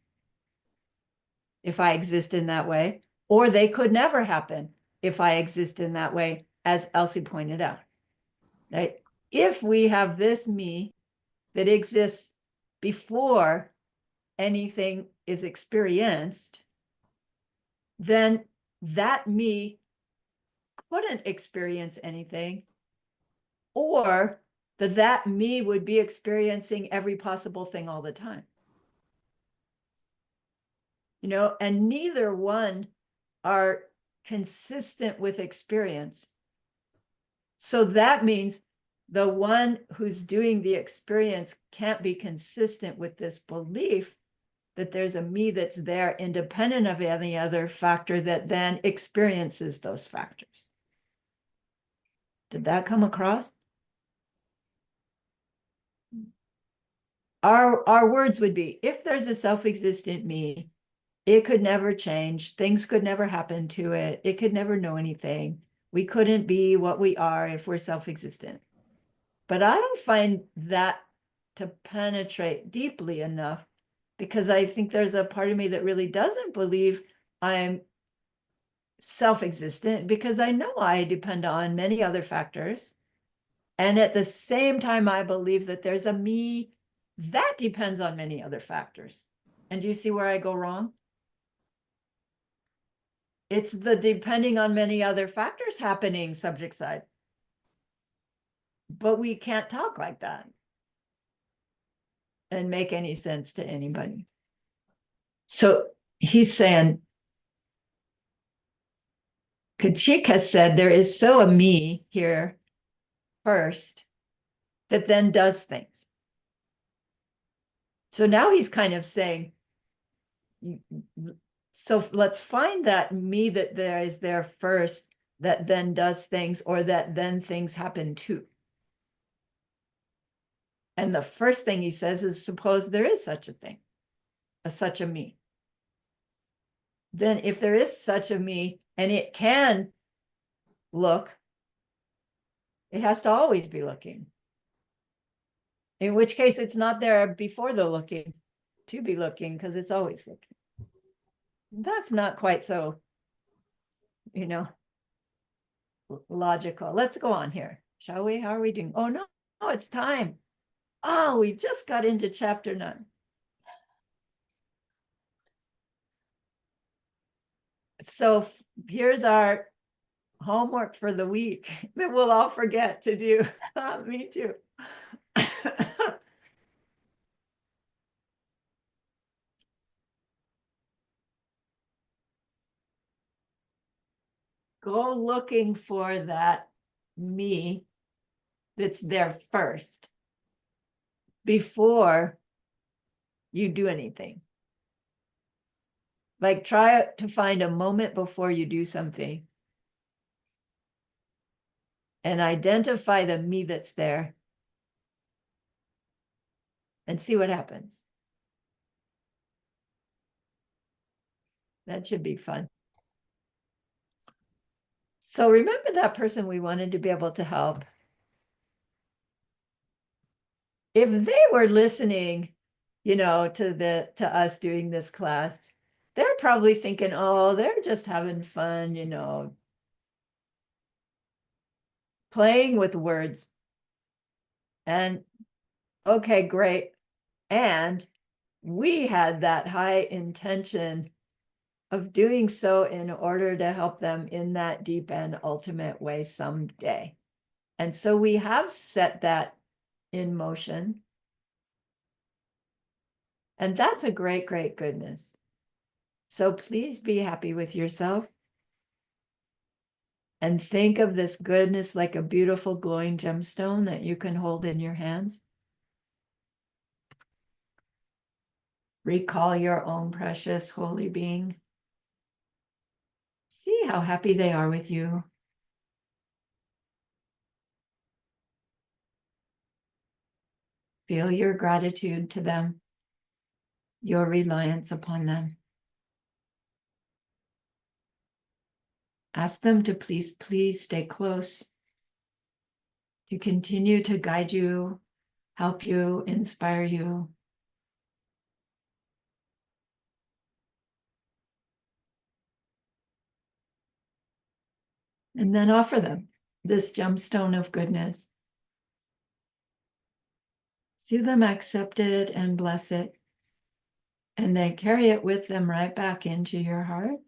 if I exist in that way, or they could never happen if I exist in that way, as Elsie pointed out. Right? If we have this me that exists before anything is experienced, then that me couldn't experience anything or that me would be experiencing every possible thing all the time. You know, and neither one are consistent with experience. So that means the one who's doing the experience can't be consistent with this belief that there's a me that's there independent of any other factor that then experiences those factors. Did that come across? Our words would be, if there's a self-existent me, it could never change. Things could never happen to it. It could never know anything. We couldn't be what we are if we're self-existent. But I don't find that to penetrate deeply enough, because I think there's a part of me that really doesn't believe I'm self-existent, because I know I depend on many other factors. And at the same time, I believe that there's a me that depends on many other factors. And do you see where I go wrong? It's the depending on many other factors happening subject side. But we can't talk like that and make any sense to anybody. So he's saying, Kachika said there is so a me here first that then does things. So now he's kind of saying, so let's find that me that there is there first that then does things, or that then things happen too. And the first thing he says is, suppose there is such a thing, such a me. Then if there is such a me and it can look, it has to always be looking. In which case it's not there before the looking to be looking, because it's always looking. That's not quite so, you know, logical. Let's go on here, shall we? How are we doing? Oh, no, it's time. Oh, we just got into chapter 9. So here's our homework for the week that we'll all forget to do. Me too. Go looking for that me that's there first before you do anything. Like, try to find a moment before you do something and identify the me that's there and see what happens. That should be fun. So remember that person we wanted to be able to help. If they were listening, you know, to us doing this class, they're probably thinking, oh, they're just having fun, you know, playing with words. And okay, great. And we had that high intention of doing so in order to help them in that deep and ultimate way someday. And so we have set that in motion. And that's a great, great goodness. So please be happy with yourself. And think of this goodness like a beautiful glowing gemstone that you can hold in your hands. Recall your own precious holy being. See how happy they are with you. Feel your gratitude to them, your reliance upon them. Ask them to please, please stay close, to continue to guide you, help you, inspire you. And then offer them this gemstone of goodness. See them accept it and bless it. And then carry it with them right back into your heart.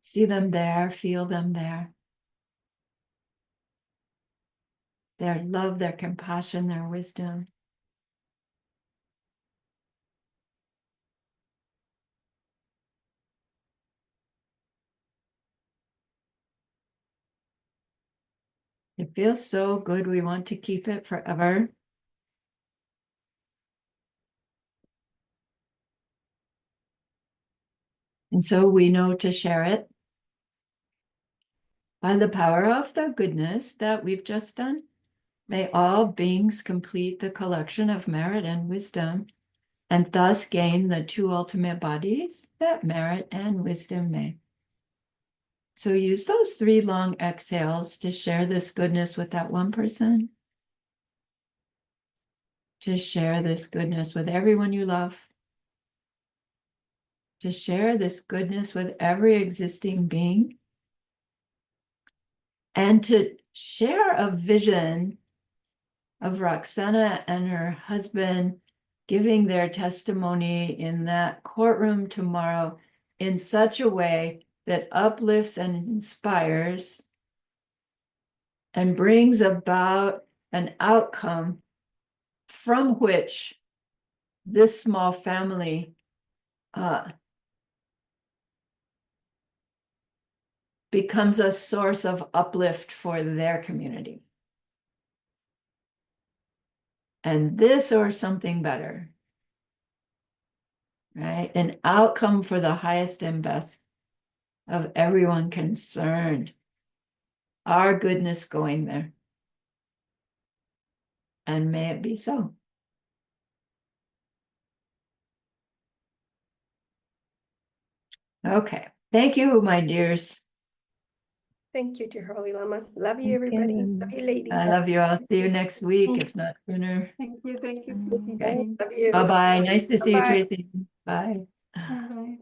See them there, feel them there. Their love, their compassion, their wisdom. It feels so good. We want to keep it forever. And so we know to share it by the power of the goodness that we've just done. May all beings complete the collection of merit and wisdom, and thus gain the two ultimate bodies that merit and wisdom may. So use those 3 long exhales to share this goodness with that one person. To share this goodness with everyone you love. To share this goodness with every existing being. And to share a vision of Roxana and her husband giving their testimony in that courtroom tomorrow in such a way that uplifts and inspires and brings about an outcome from which this small family becomes a source of uplift for their community. And this or something better, right? An outcome for the highest and best of everyone concerned. Our goodness going there. And may it be so. Okay. Thank you, my dears. Thank you, dear Holy Lama. Love you, Thank everybody. you. Love you, ladies. I love you all. See you next week, if not sooner. Thank you for Okay. teaching. Love you. Bye-bye. Nice to see you, Bye-bye. Tracy. Bye. Bye-bye.